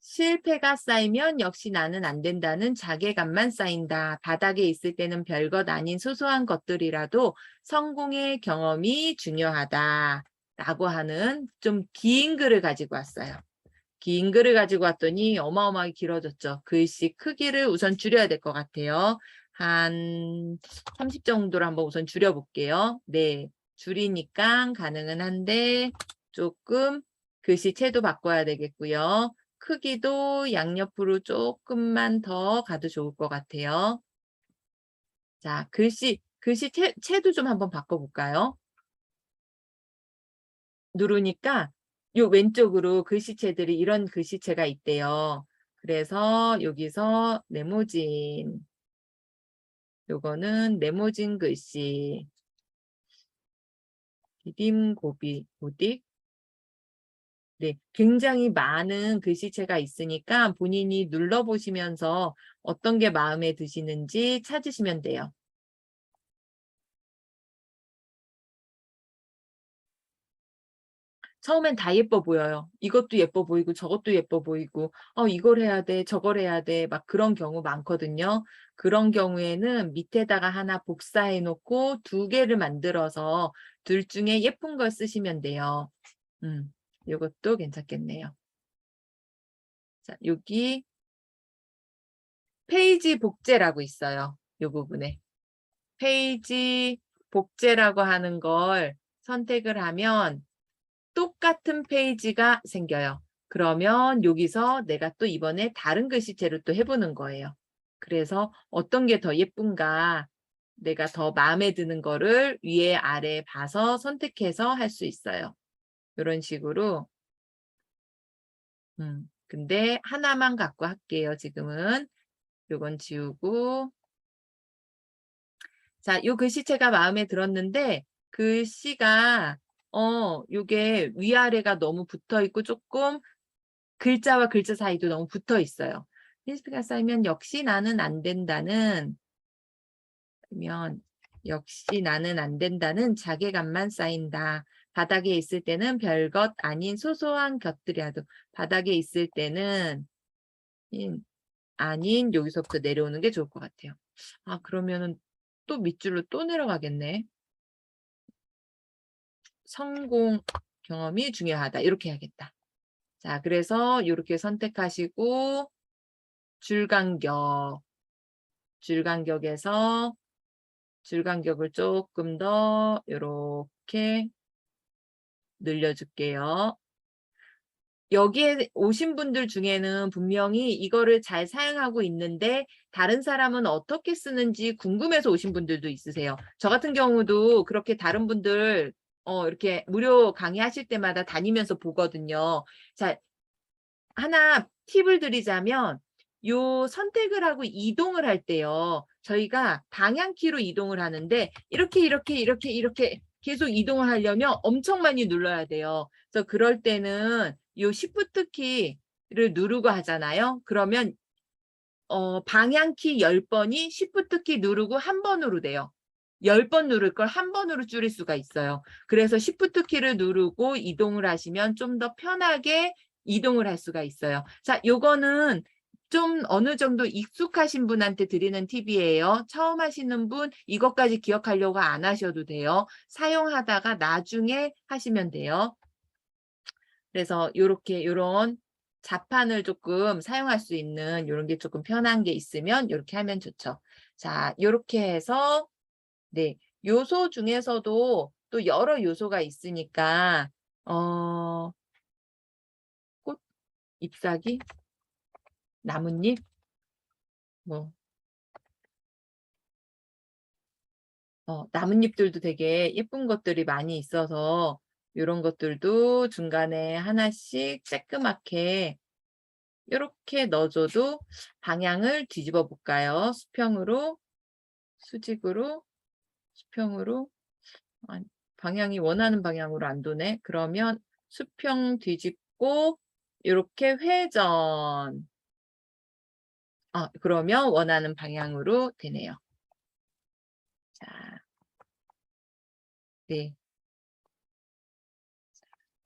실패가 쌓이면 역시 나는 안 된다는 자괴감만 쌓인다. 바닥에 있을 때는 별것 아닌 소소한 것들이라도 성공의 경험이 중요하다. 라고 하는 좀 긴 글을 가지고 왔어요. 긴 글을 가지고 왔더니 어마어마하게 길어졌죠. 글씨 크기를 우선 줄여야 될 것 같아요. 한 30 정도로 한번 우선 줄여볼게요. 네, 줄이니까 가능은 한데 조금 글씨체도 바꿔야 되겠고요. 크기도 양옆으로 조금만 더 가도 좋을 것 같아요. 자, 글씨체도 좀 한번 바꿔볼까요? 누르니까 요 왼쪽으로 글씨체들이 이런 글씨체가 있대요. 그래서 여기서 네모진, 요거는 네모진 글씨, 디딤고비, 고딕. 네, 굉장히 많은 글씨체가 있으니까 본인이 눌러보시면서 어떤 게 마음에 드시는지 찾으시면 돼요. 처음엔 다 예뻐 보여요. 이것도 예뻐 보이고 저것도 예뻐 보이고 이걸 해야 돼, 저걸 해야 돼, 막 그런 경우 많거든요. 그런 경우에는 밑에다가 하나 복사해 놓고 두 개를 만들어서 둘 중에 예쁜 걸 쓰시면 돼요. 이것도 괜찮겠네요. 자, 여기 페이지 복제라고 있어요. 이 부분에. 페이지 복제라고 하는 걸 선택을 하면 똑같은 페이지가 생겨요. 그러면 여기서 내가 또 이번에 다른 글씨체를 또 해보는 거예요. 그래서 어떤 게 더 예쁜가, 내가 더 마음에 드는 거를 위에 아래 봐서 선택해서 할 수 있어요. 이런 식으로 근데 하나만 갖고 할게요. 지금은 요건 지우고. 자, 요 글씨체가 마음에 들었는데 글씨가 요게 위아래가 너무 붙어 있고 조금 글자와 글자 사이도 너무 붙어 있어요. 리스트가 쌓이면 역시 나는 안 된다는 자괴감만 쌓인다. 바닥에 있을 때는 별것 아닌 소소한 것들이라도 바닥에 있을 때는 아닌 여기서부터 내려오는 게 좋을 것 같아요. 아, 그러면은 또 밑줄로 또 내려가겠네. 성공 경험이 중요하다. 이렇게 해야겠다. 자, 그래서 이렇게 선택하시고 줄간격에서 줄간격을 조금 더 이렇게 늘려줄게요. 여기에 오신 분들 중에는 분명히 이거를 잘 사용하고 있는데 다른 사람은 어떻게 쓰는지 궁금해서 오신 분들도 있으세요. 저 같은 경우도 그렇게 다른 분들 이렇게 무료 강의하실 때마다 다니면서 보거든요. 자, 하나 팁을 드리자면 요 선택을 하고 이동을 할 때요. 저희가 방향키로 이동을 하는데 이렇게 계속 이동을 하려면 엄청 많이 눌러야 돼요. 그래서 그럴 때는 요 Shift 키를 누르고 하잖아요. 그러면 방향키 10번이 Shift 키 누르고 한 번으로 돼요. 10번 누를 걸 한 번으로 줄일 수가 있어요. 그래서 Shift 키를 누르고 이동을 하시면 좀 더 편하게 이동을 할 수가 있어요. 자, 요거는 좀 어느 정도 익숙하신 분한테 드리는 팁이에요. 처음 하시는 분 이것까지 기억하려고 안 하셔도 돼요. 사용하다가 나중에 하시면 돼요. 그래서 요런 자판을 조금 사용할 수 있는 요런 게 조금 편한 게 있으면 이렇게 하면 좋죠. 자, 요렇게 해서 네, 요소 중에서도 또 여러 요소가 있으니까 꽃, 잎사귀, 나뭇잎, 뭐 나뭇잎들도 되게 예쁜 것들이 많이 있어서 요런 것들도 중간에 하나씩 쬐끄맣게 이렇게 넣어줘도 방향을 뒤집어 볼까요? 수평으로, 수직으로, 수평으로. 아니, 방향이 원하는 방향으로 안 도네. 그러면 수평 뒤집고 이렇게 회전. 그러면 원하는 방향으로 되네요. 자, 네.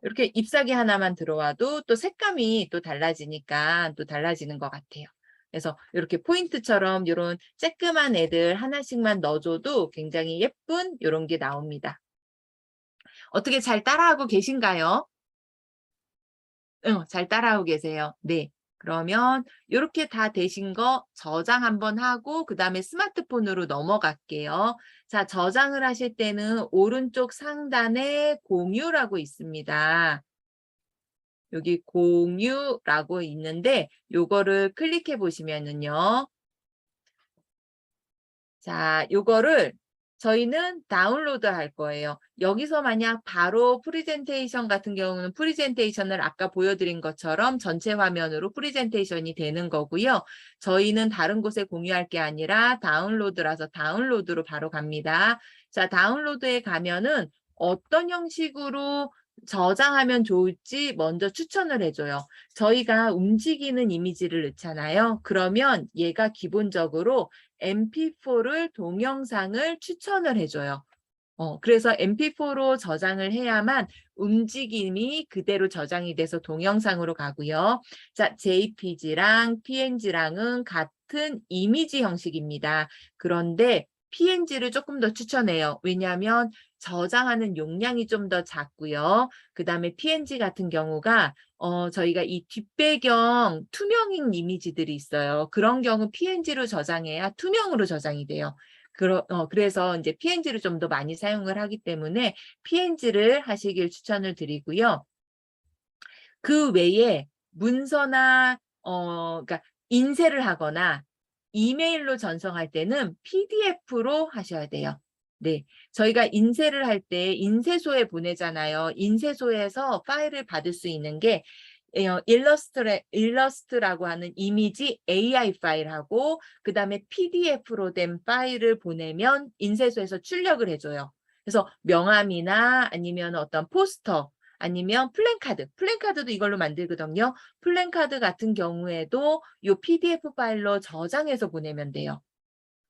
이렇게 잎사귀 하나만 들어와도 또 색감이 또 달라지니까 또 달라지는 것 같아요. 그래서 이렇게 포인트처럼 이런 쬐끄만 애들 하나씩만 넣어줘도 굉장히 예쁜 이런 게 나옵니다. 어떻게 잘 따라하고 계신가요? 응, 잘 따라하고 계세요. 네. 그러면 이렇게 다 되신 거 저장 한번 하고 그 다음에 스마트폰으로 넘어갈게요. 자, 저장을 하실 때는 오른쪽 상단에 공유라고 있습니다. 여기 공유라고 있는데 요거를 클릭해 보시면은요. 자, 요거를 저희는 다운로드 할 거예요. 여기서 만약 바로 프리젠테이션 같은 경우는 프리젠테이션을 아까 보여드린 것처럼 전체 화면으로 프리젠테이션이 되는 거고요. 저희는 다른 곳에 공유할 게 아니라 다운로드라서 다운로드로 바로 갑니다. 자, 다운로드에 가면은 어떤 형식으로 저장하면 좋을지 먼저 추천을 해줘요. 저희가 움직이는 이미지를 넣잖아요. 그러면 얘가 기본적으로 MP4를 동영상을 추천을 해줘요. 그래서 MP4로 저장을 해야만 움직임이 그대로 저장이 돼서 동영상으로 가고요. 자, JPG랑 PNG랑은 같은 이미지 형식입니다. 그런데 PNG를 조금 더 추천해요. 왜냐하면 저장하는 용량이 좀 더 작고요. 그 다음에 PNG 같은 경우가 저희가 이 뒷배경 투명인 이미지들이 있어요. 그런 경우 PNG로 저장해야 투명으로 저장이 돼요. 그래서 이제 PNG를 좀 더 많이 사용을 하기 때문에 PNG를 하시길 추천을 드리고요. 그 외에 문서나 그러니까 인쇄를 하거나 이메일로 전송할 때는 PDF로 하셔야 돼요. 네, 저희가 인쇄를 할 때 인쇄소에 보내잖아요. 인쇄소에서 파일을 받을 수 있는 게 일러스트라고 하는 이미지 AI 파일하고 그 다음에 PDF로 된 파일을 보내면 인쇄소에서 출력을 해줘요. 그래서 명함이나 아니면 어떤 포스터 아니면 플랜카드도 이걸로 만들거든요. 플랜카드 같은 경우에도 이 PDF 파일로 저장해서 보내면 돼요.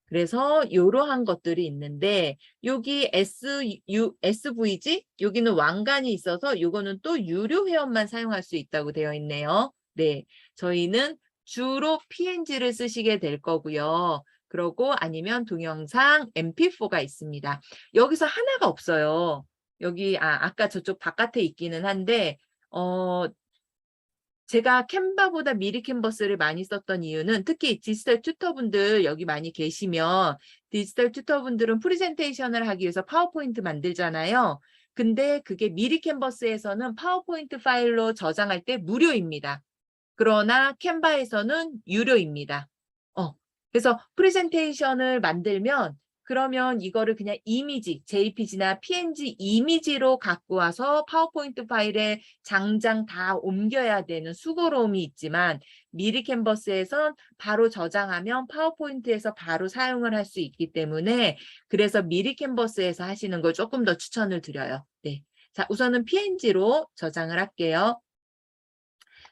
그래서 이러한 것들이 있는데 여기 SVG 여기는 왕관이 있어서 이거는 또 유료 회원만 사용할 수 있다고 되어 있네요. 네, 저희는 주로 PNG를 쓰시게 될 거고요. 그러고 아니면 동영상 MP4가 있습니다. 여기서 하나가 없어요. 여기 아까 저쪽 바깥에 있기는 한데 제가 캔바보다 미리 캔버스를 많이 썼던 이유는 특히 디지털 튜터분들 여기 많이 계시면 디지털 튜터분들은 프레젠테이션을 하기 위해서 파워포인트 만들잖아요. 근데 그게 미리 캔버스에서는 파워포인트 파일로 저장할 때 무료입니다. 그러나 캔바에서는 유료입니다. 그래서 프레젠테이션을 만들면 그러면 이거를 그냥 이미지, JPG나 PNG 이미지로 갖고 와서 파워포인트 파일에 장장 다 옮겨야 되는 수고로움이 있지만 미리 캔버스에선 바로 저장하면 파워포인트에서 바로 사용을 할 수 있기 때문에 그래서 미리 캔버스에서 하시는 걸 조금 더 추천을 드려요. 네. 자, 우선은 PNG로 저장을 할게요.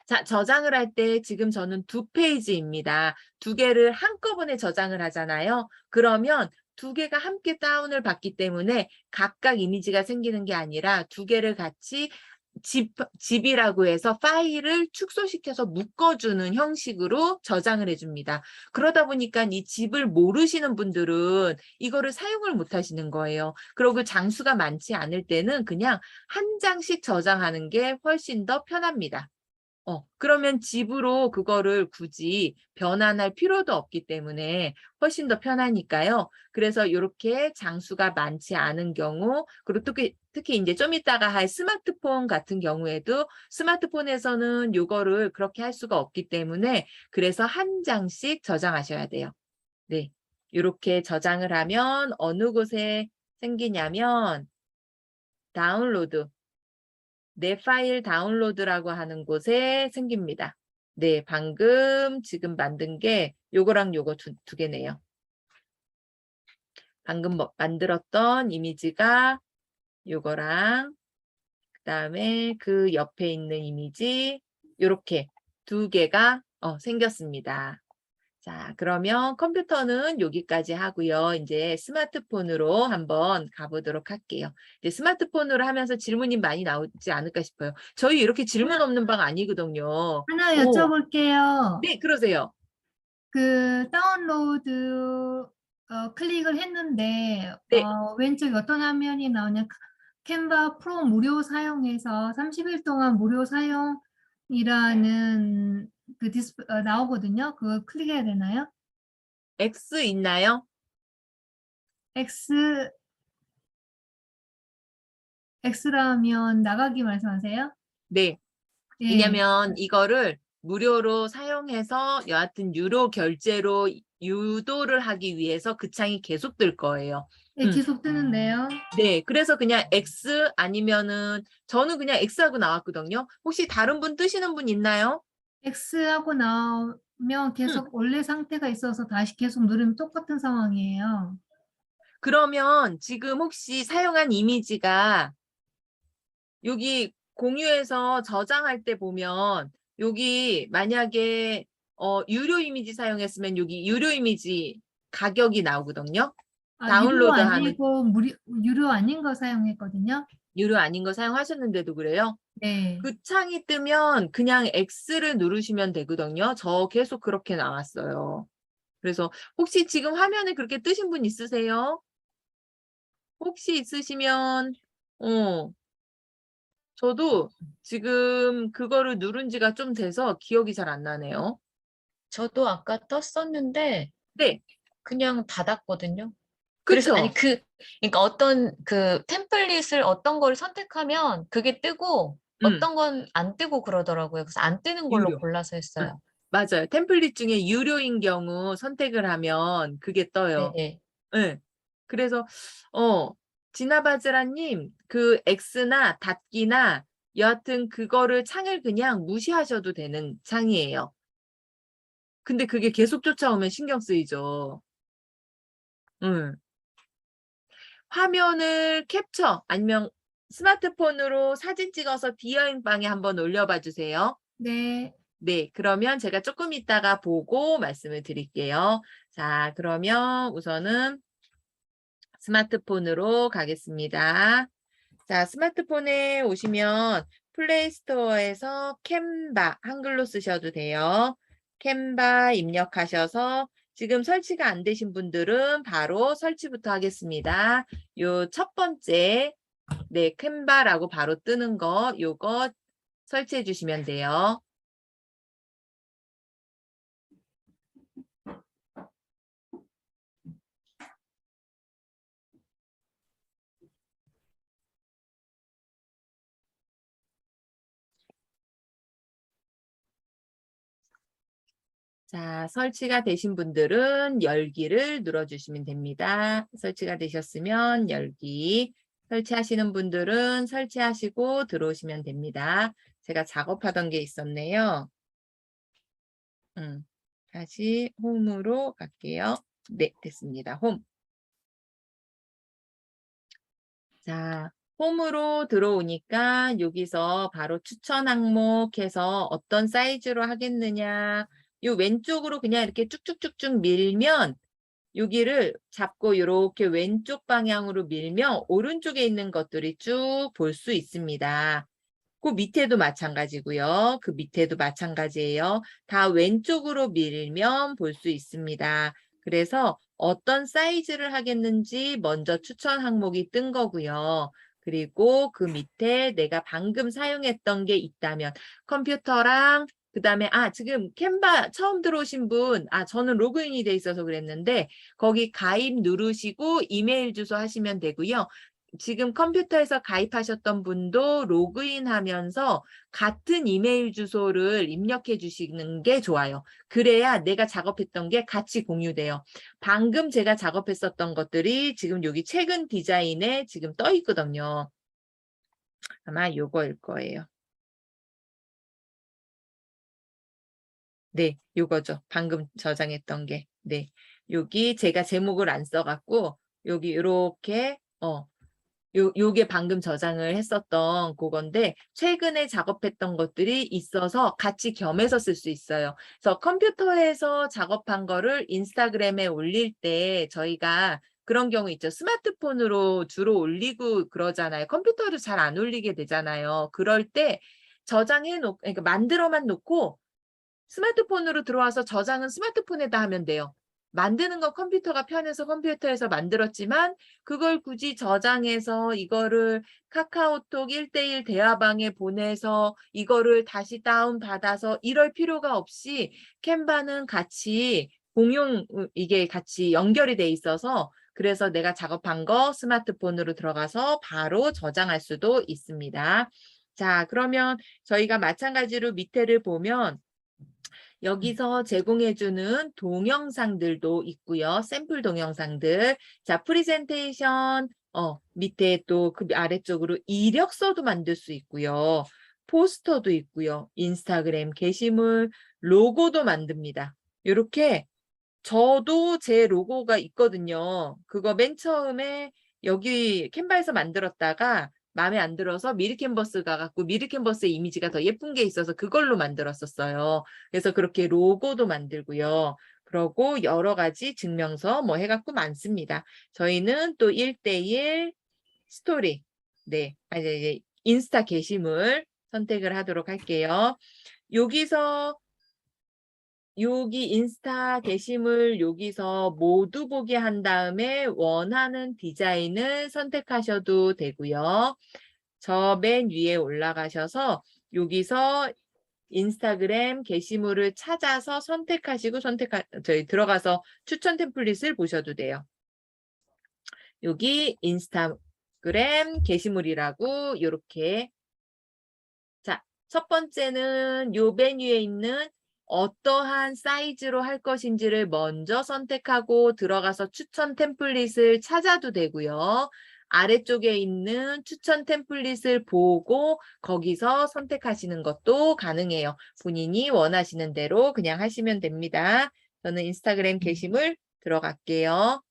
자, 저장을 할 때 지금 저는 2페이지입니다. 2개를 한꺼번에 저장을 하잖아요. 그러면 2개가 함께 다운을 받기 때문에 각각 이미지가 생기는 게 아니라 2개를 같이 집이라고 해서 파일을 축소시켜서 묶어주는 형식으로 저장을 해줍니다. 그러다 보니까 이 집을 모르시는 분들은 이거를 사용을 못 하시는 거예요. 그리고 장수가 많지 않을 때는 그냥 한 장씩 저장하는 게 훨씬 더 편합니다. 그러면 집으로 그거를 굳이 변환할 필요도 없기 때문에 훨씬 더 편하니까요. 그래서 이렇게 장수가 많지 않은 경우, 그리고 특히 이제 좀 이따가 할 스마트폰 같은 경우에도 스마트폰에서는 이거를 그렇게 할 수가 없기 때문에 그래서 한 장씩 저장하셔야 돼요. 네. 이렇게 저장을 하면 어느 곳에 생기냐면 다운로드. 내 파일 다운로드라고 하는 곳에 생깁니다. 네, 방금 지금 만든 게 요거랑 요거 두 개네요. 방금 만들었던 이미지가 요거랑 그다음에 그 옆에 있는 이미지 요렇게 2개가 생겼습니다. 자, 그러면 컴퓨터는 여기까지 하고요. 이제 스마트폰으로 한번 가보도록 할게요. 이제 스마트폰으로 하면서 질문이 많이 나오지 않을까 싶어요. 저희 이렇게 질문 없는 방 아니거든요. 하나 여쭤볼게요. 네, 그러세요. 그 다운로드 클릭을 했는데 네, 왼쪽에 어떤 화면이 나오냐? 캔바 프로 무료 사용해서 30일 동안 무료 사용이라는 그 나오거든요. 그거 클릭해야 되나요? X 있나요? X X라면 나가기 말씀하세요? 네. 예. 왜냐면 이거를 무료로 사용해서 여하튼 유료 결제로 유도를 하기 위해서 그 창이 계속 뜰 거예요. 예, 계속 뜨는데요. 네, 그래서 그냥 X 아니면은 저는 그냥 X하고 나왔거든요. 혹시 다른 분 뜨시는 분 있나요? X하고 나오면 음, 계속 원래 상태가 있어서 다시 계속 누르면 똑같은 상황이에요. 그러면 지금 혹시 사용한 이미지가 여기 공유해서 저장할 때 보면 여기 만약에 유료 이미지 사용했으면 여기 유료 이미지 가격이 나오거든요. 유료 다운로드하는 아니고 유료 아닌 거 사용했거든요. 유료 아닌 거 사용하셨는데도 그래요? 네. 그 창이 뜨면 그냥 X를 누르시면 되거든요. 저 계속 그렇게 나왔어요. 그래서 혹시 지금 화면에 그렇게 뜨신 분 있으세요? 혹시 있으시면 저도 지금 그거를 누른 지가 좀 돼서 기억이 잘 안 나네요. 저도 아까 떴었는데 네, 그냥 닫았거든요. 그래서 그쵸? 그러니까 어떤 그 템플릿을 어떤 걸 선택하면 그게 뜨고 음, 어떤 건 안 뜨고 그러더라고요. 그래서 안 뜨는 걸로 유료. 골라서 응, 했어요. 맞아요. 템플릿 중에 유료인 경우 선택을 하면 그게 떠요. 네네. 네. 그래서 지나바즈라님 그 X나 닫기나 여하튼 그거를 창을 그냥 무시하셔도 되는 창이에요. 근데 그게 계속 쫓아오면 신경 쓰이죠. 화면을 캡처 아니면 스마트폰으로 사진 찍어서 비어있는 방에 한번 올려봐 주세요. 네. 네, 그러면 제가 조금 있다가 보고 말씀을 드릴게요. 자, 그러면 우선은 스마트폰으로 가겠습니다. 자, 스마트폰에 오시면 플레이스토어에서 캔바 한글로 쓰셔도 돼요. 캔바 입력하셔서 지금 설치가 안 되신 분들은 바로 설치부터 하겠습니다. 요 첫 번째, 네, 캔바라고 바로 뜨는 거, 요거 설치해 주시면 돼요. 자, 설치가 되신 분들은 열기를 눌러주시면 됩니다. 설치가 되셨으면 열기, 설치하시는 분들은 설치하시고 들어오시면 됩니다. 제가 작업하던 게 있었네요. 다시 홈으로 갈게요. 네, 됐습니다. 홈. 자, 홈으로 들어오니까 여기서 바로 추천 항목해서 어떤 사이즈로 하겠느냐. 요 왼쪽으로 그냥 이렇게 쭉쭉쭉쭉 밀면 여기를 잡고 이렇게 왼쪽 방향으로 밀면 오른쪽에 있는 것들이 쭉 볼 수 있습니다. 그 밑에도 마찬가지고요. 그 밑에도 마찬가지예요. 다 왼쪽으로 밀면 볼 수 있습니다. 그래서 어떤 사이즈를 하겠는지 먼저 추천 항목이 뜬 거고요. 그리고 그 밑에 내가 방금 사용했던 게 있다면 컴퓨터랑 그다음에 지금 캔바 처음 들어오신 분, 저는 로그인이 돼 있어서 그랬는데 거기 가입 누르시고 이메일 주소 하시면 되고요. 지금 컴퓨터에서 가입하셨던 분도 로그인하면서 같은 이메일 주소를 입력해 주시는 게 좋아요. 그래야 내가 작업했던 게 같이 공유돼요. 방금 제가 작업했었던 것들이 지금 여기 최근 디자인에 지금 떠 있거든요. 아마 요거일 거예요. 네, 요거죠. 방금 저장했던 게. 네. 여기 제가 제목을 안 써갖고 여기 이렇게 요게 방금 저장을 했었던 그건데 최근에 작업했던 것들이 있어서 같이 겸해서 쓸 수 있어요. 그래서 컴퓨터에서 작업한 거를 인스타그램에 올릴 때 저희가 그런 경우 있죠. 스마트폰으로 주로 올리고 그러잖아요. 컴퓨터로 잘 안 올리게 되잖아요. 그럴 때 그러니까 만들어만 놓고 스마트폰으로 들어와서 저장은 스마트폰에다 하면 돼요. 만드는 건 컴퓨터가 편해서 컴퓨터에서 만들었지만 그걸 굳이 저장해서 이거를 카카오톡 1:1 대화방에 보내서 이거를 다시 다운받아서 이럴 필요가 없이 캔바는 같이 이게 같이 연결이 돼 있어서 그래서 내가 작업한 거 스마트폰으로 들어가서 바로 저장할 수도 있습니다. 자, 그러면 저희가 마찬가지로 밑에를 보면 여기서 제공해주는 동영상들도 있고요. 샘플 동영상들. 자, 프리젠테이션 밑에 또 그 아래쪽으로 이력서도 만들 수 있고요. 포스터도 있고요. 인스타그램 게시물, 로고도 만듭니다. 이렇게 저도 제 로고가 있거든요. 그거 맨 처음에 여기 캔바에서 만들었다가 마음에 안 들어서 미리캔버스 가갖고 미리캔버스의 이미지가 더 예쁜 게 있어서 그걸로 만들었었어요. 그래서 그렇게 로고도 만들고요. 그러고 여러 가지 증명서 뭐 해갖고 많습니다. 저희는 또 1:1 스토리, 네, 이제 인스타 게시물 선택을 하도록 할게요. 여기 인스타 게시물 여기서 모두 보게 한 다음에 원하는 디자인을 선택하셔도 되고요. 저 맨 위에 올라가셔서 여기서 인스타그램 게시물을 찾아서 선택하시고 저희 들어가서 추천 템플릿을 보셔도 돼요. 여기 인스타그램 게시물이라고 이렇게 자, 첫 번째는 요 맨 위에 있는 어떠한 사이즈로 할 것인지를 먼저 선택하고 들어가서 추천 템플릿을 찾아도 되고요. 아래쪽에 있는 추천 템플릿을 보고 거기서 선택하시는 것도 가능해요. 본인이 원하시는 대로 그냥 하시면 됩니다. 저는 인스타그램 게시물 들어갈게요.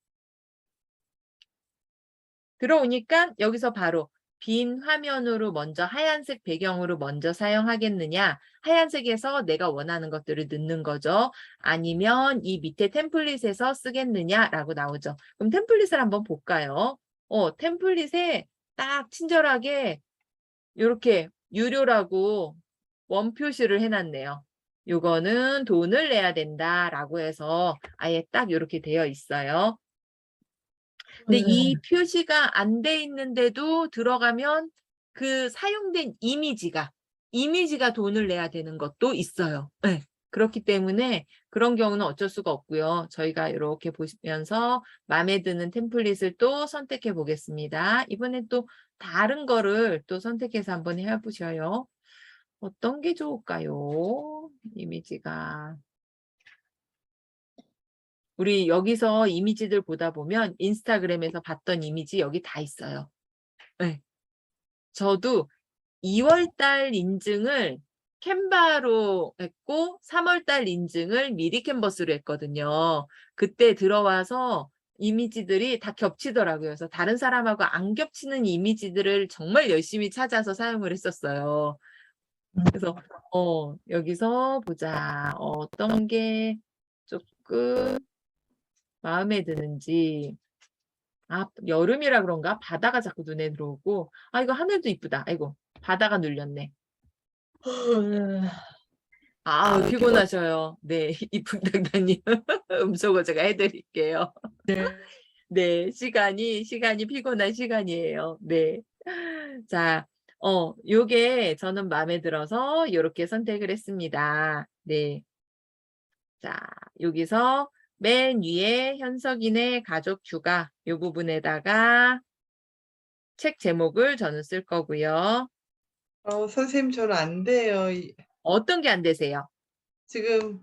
들어오니까 여기서 바로 빈 화면으로 먼저 하얀색 배경으로 먼저 사용하겠느냐, 하얀색에서 내가 원하는 것들을 넣는 거죠. 아니면 이 밑에 템플릿에서 쓰겠느냐라고 나오죠. 그럼 템플릿을 한번 볼까요? 템플릿에 딱 친절하게 이렇게 유료라고 원 표시를 해놨네요. 요거는 돈을 내야 된다라고 해서 아예 딱 이렇게 되어 있어요. 근데 이 표시가 안 돼 있는데도 들어가면 그 사용된 이미지가 돈을 내야 되는 것도 있어요. 네. 그렇기 때문에 그런 경우는 어쩔 수가 없고요. 저희가 이렇게 보시면서 마음에 드는 템플릿을 또 선택해 보겠습니다. 이번엔 또 다른 거를 또 선택해서 한번 해보셔요. 어떤 게 좋을까요? 이미지가. 우리 여기서 이미지들 보다 보면 인스타그램에서 봤던 이미지 여기 다 있어요. 네. 저도 2월달 인증을 캔바로 했고 3월달 인증을 미리 캔버스로 했거든요. 그때 들어와서 이미지들이 다 겹치더라고요. 그래서 다른 사람하고 안 겹치는 이미지들을 정말 열심히 찾아서 사용을 했었어요. 그래서 여기서 보자. 어떤 게 조금 마음에 드는지. 여름이라 그런가? 바다가 자꾸 눈에 들어오고. 이거 하늘도 이쁘다. 아이고, 바다가 눌렸네. 피곤하셔요. 네, 이쁜 당당님. 음소거 제가 해드릴게요. 네, 시간이 피곤한 시간이에요. 네. 자, 요게 저는 마음에 들어서 이렇게 선택을 했습니다. 네. 자, 여기서 맨 위에 현석인의 가족 휴가 이 부분에다가 책 제목을 저는 쓸 거고요. 선생님 저는 안 돼요. 어떤 게 안 되세요? 지금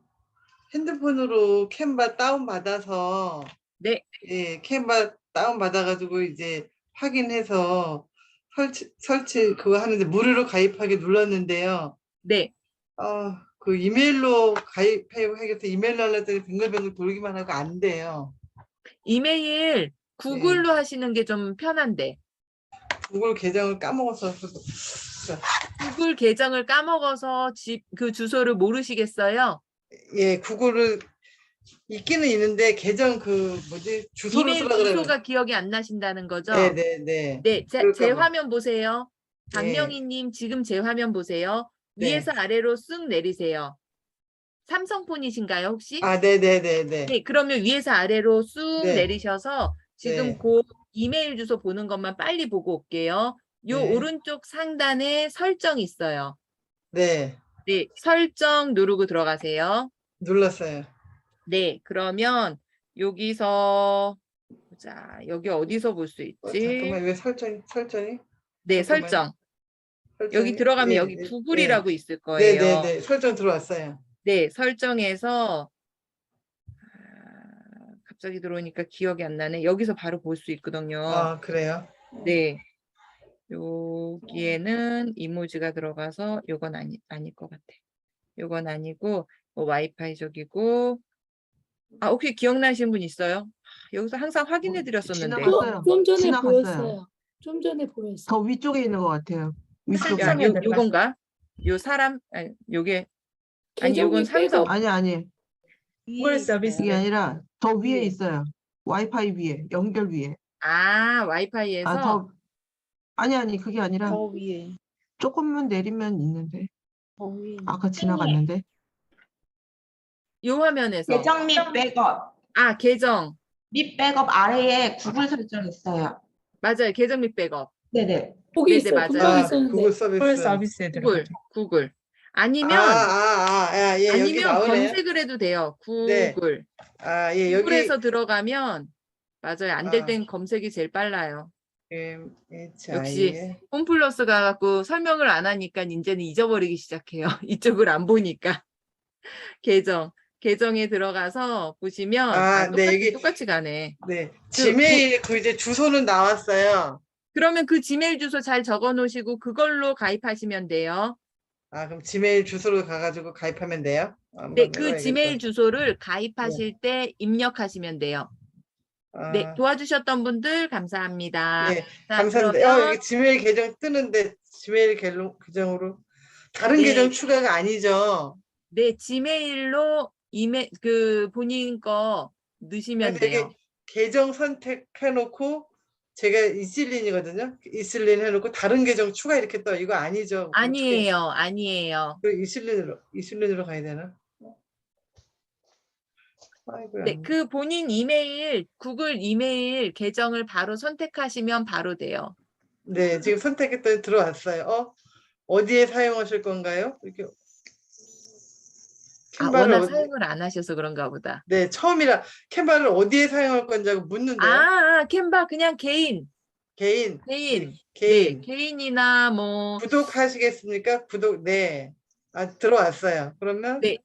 핸드폰으로 캔바 다운받아서 네. 예, 캔바 다운받아가지고 이제 확인해서 설치 그거 하는데 무료로 가입하기 눌렀는데요. 네. 그 이메일로 가입해야겠다. 이메일로 하려더니 뱅글뱅글 돌기만 하고 안 돼요. 이메일 구글로 하시는 게 좀 편한데. 구글 계정을 까먹어서 구글 계정을 까먹어서 그 주소를 모르시겠어요? 예, 구글을 있기는 있는데 계정 주소를 이메일 쓰라 그래요. 주소가 기억이 안 나신다는 거죠? 네. 네, 제 화면 보세요. 네. 박명희님 지금 제 화면 보세요. 위에서 아래로 쓱 내리세요. 삼성폰이신가요 혹시? 네네네네. 네, 그러면 위에서 아래로 쑥 네. 내리셔서 지금 네. 그 이메일 주소 보는 것만 빨리 보고 올게요. 요 네. 오른쪽 상단에 설정 있어요. 네. 네, 설정 누르고 들어가세요. 눌렀어요. 네, 그러면 여기서 보자. 여기 어디서 볼 수 있지? 잠깐만, 왜 설정이? 네, 잠깐만요. 여기 들어가면 여기 구글이라고 있을 거예요. 네네네. 설정 들어왔어요. 네, 설정에서 갑자기 들어오니까 기억이 안 나네. 여기서 바로 볼 수 있거든요. 그래요? 네. 여기에는 이모지가 들어가서 요건 아닐 것 같아. 요건 아니고 와이파이 쪽이고. 혹시 기억나시는 분 있어요? 여기서 항상 확인해 드렸었는데. 지나갔어요. 좀 전에 지나갔어요. 보였어요. 좀 전에 보였어요. 더 위쪽에 있는 것 같아요. 위쪽에. 요건가? 요 사람 요게 계정 요건 및 상점. 백업. 아니. 구글 서비스. 이게 아니라 더 위에 네. 있어요. 와이파이 위에, 연결 위에. 와이파이에서 아니, 그게 아니라 더 위에. 조금만 내리면 있는데. 더 위에. 아까 지나갔는데. 요 화면에서 계정 및 백업, 계정. 및 백업 아래에 구글 설정 있어요. 맞아요. 계정 및 백업. 네네. 거기 네네, 있어요. 맞아요. 금방 있었는데. 구글 서비스. 구글. 아니면 예, 여기 아니면 나오네요. 검색을 해도 돼요. 네. 구글. 예, 여기 구글에서 들어가면 맞아요. 안 될 땐 검색이 제일 빨라요. 역시 홈플러스가 갖고 설명을 안 하니까 이제는 잊어버리기 시작해요. 이쪽을 안 보니까. 계정에 들어가서 보시면 네, 여기 똑같이 가네. 네. 지메일 이제 주소는 나왔어요. 그러면 그 지메일 주소 잘 적어 놓으시고 그걸로 가입하시면 돼요. 아, 그럼 지메일 주소로 가가지고 가입하면 돼요? 네, 한번 그 해봐야겠다. 지메일 주소를 가입하실 때 입력하시면 돼요. 네, 아, 도와주셨던 분들 감사합니다. 예, 자, 감사합니다. 그러면 여기 지메일 계정 뜨는데 지메일 계정으로 다른 네. 계정 추가가 아니죠? 네, 지메일로 그 본인 거 넣으시면 근데 돼요. 이게 계정 선택해놓고 제가 이슬린이거든요. 이슬린 해놓고 다른 계정 추가 이렇게 떠. 이거 아니죠? 어떻게 아니에요, 아니에요. 그 이슬린으로 가야 되나? 아이고야. 네, 그 본인 이메일, 구글 이메일 계정을 바로 선택하시면 바로 돼요. 네, 지금 선택했더니 들어왔어요. 어디에 사용하실 건가요? 이렇게 아, 캔바를 워낙 어디? 사용을 안 하셔서 그런가 보다. 네, 처음이라 캔바를 어디에 사용할 건지 하고 묻는데요. 캔바 그냥 개인. 개인. 네, 개인. 개인이나 뭐, 구독하시겠습니까? 구독. 네. 아, 들어왔어요. 그러면 네,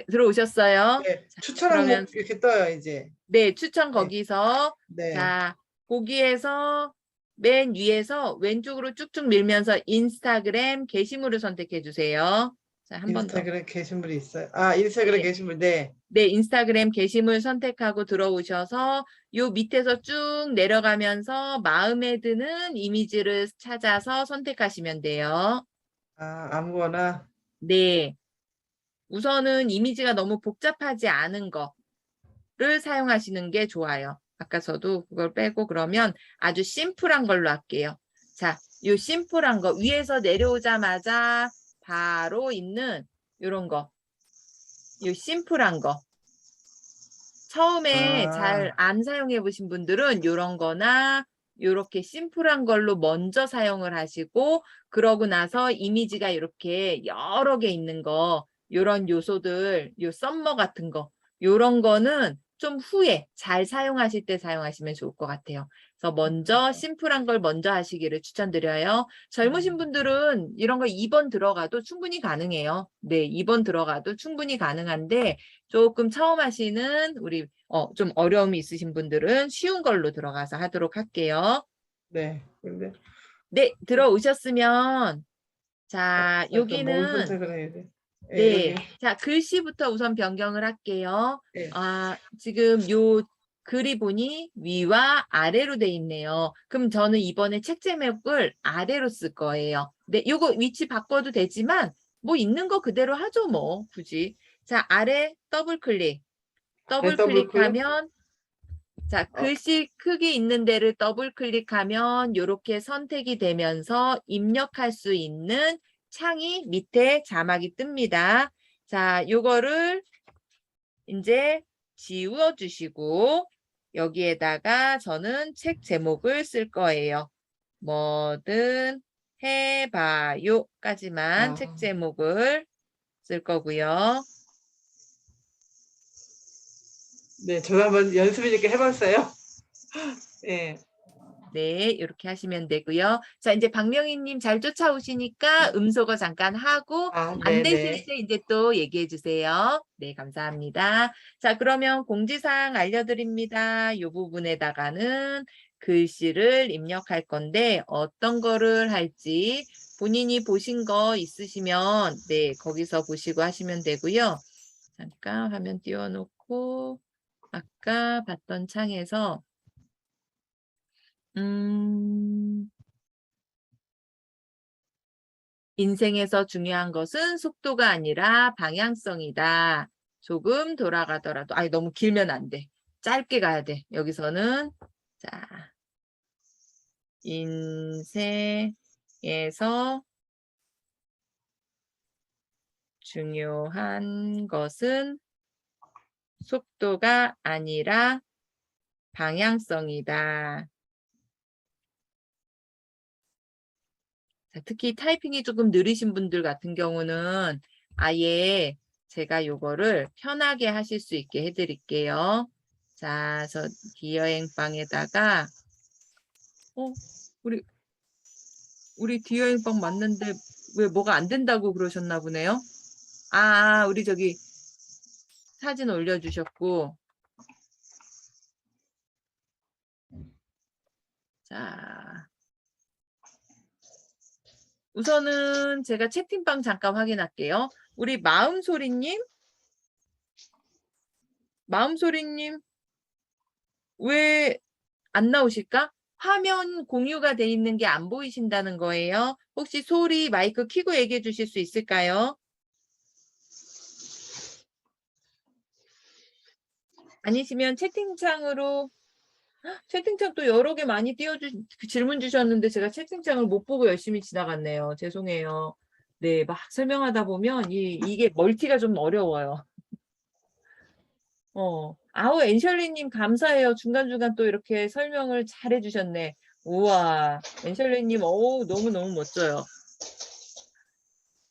들어오셨어요? 네, 자, 추천 그러면 항목 이렇게 떠요, 이제. 네, 추천 네. 거기서 네. 자, 거기에서 맨 위에서 왼쪽으로 쭉쭉 밀면서 인스타그램 게시물을 선택해 주세요. 자, 한 번 더. 인스타그램 게시물이 있어요. 아, 인스타그램 네. 게시물. 네. 네, 인스타그램 게시물 선택하고 들어오셔서 요 밑에서 쭉 내려가면서 마음에 드는 이미지를 찾아서 선택하시면 돼요. 아, 아무거나. 네. 우선은 이미지가 너무 복잡하지 않은 거를 사용하시는 게 좋아요. 아까 저도 그걸 빼고 그러면 아주 심플한 걸로 할게요. 자, 요 심플한 거 위에서 내려오자마자 바로 있는 요런 거. 요 심플한 거. 처음에 아. 잘 안 사용해 보신 분들은 요런 거나 요렇게 심플한 걸로 먼저 사용을 하시고 그러고 나서 이미지가 이렇게 여러 개 있는 거 요런 요소들 요 썸머 같은 거 요런 거는 좀 후에 잘 사용하실 때 사용하시면 좋을 것 같아요. 그래서 먼저 심플한 걸 먼저 하시기를 추천드려요. 젊으신 분들은 이런 거 2번 들어가도 충분히 가능해요. 네, 2번 들어가도 충분히 가능한데 조금 처음 하시는 우리 좀 어려움이 있으신 분들은 쉬운 걸로 들어가서 하도록 할게요. 네. 근데 네, 들어오셨으면 자, 뭘 여기는 선택을 해야 돼? 네, 네, 여기. 자, 글씨부터 우선 변경을 할게요. 네. 지금 요 글이 보니 위와 아래로 돼 있네요. 그럼 저는 이번에 책 제목을 아래로 쓸 거예요. 네, 요거 위치 바꿔도 되지만 뭐 있는 거 그대로 하죠, 뭐 굳이. 자, 아래 더블 클릭. 더블 더블 클릭? 클릭하면 자, 글씨 크기 있는 데를 더블 클릭하면 이렇게 선택이 되면서 입력할 수 있는 창이 밑에 자막이 뜹니다. 자, 요거를 이제 지워 주시고 여기에다가 저는 책 제목을 쓸 거예요. 뭐든 해봐요까지만 책 제목을 쓸 거고요. 네, 저도 한번 연습이니까 해봤어요. 네. 네, 이렇게 하시면 되고요. 자, 이제 박명희님 잘 쫓아오시니까 음소거 잠깐 하고 안 되실 때 이제 또 얘기해 주세요. 네, 감사합니다. 자, 그러면 공지사항 알려드립니다. 이 부분에다가는 글씨를 입력할 건데 어떤 거를 할지 본인이 보신 거 있으시면 네, 거기서 보시고 하시면 되고요. 잠깐 화면 띄워놓고 아까 봤던 창에서 인생에서 중요한 것은 속도가 아니라 방향성이다. 조금 돌아가더라도, 아니, 너무 길면 안 돼. 짧게 가야 돼. 여기서는, 자, 인생에서 중요한 것은 속도가 아니라 방향성이다. 자, 특히 타이핑이 조금 느리신 분들 같은 경우는 아예 제가 요거를 편하게 하실 수 있게 해드릴게요. 자, 저 디여행방에다가 우리 디여행방 맞는데 왜 뭐가 안 된다고 그러셨나 보네요. 우리 저기 사진 올려주셨고 자, 우선은 제가 채팅방 잠깐 확인할게요. 우리 마음소리님? 마음소리님, 왜 안 나오실까? 화면 공유가 돼 있는 게 안 보이신다는 거예요. 혹시 소리 마이크 켜고 얘기해 주실 수 있을까요? 아니시면 채팅창으로 채팅창 또 여러 개 많이 질문 주셨는데 제가 채팅창을 못 보고 열심히 지나갔네요. 죄송해요. 네, 막 설명하다 보면 이게 멀티가 좀 어려워요. 아우, 엔셜리님 감사해요. 중간중간 또 이렇게 설명을 잘 해주셨네. 우와, 엔셜리님, 어우, 너무너무 멋져요.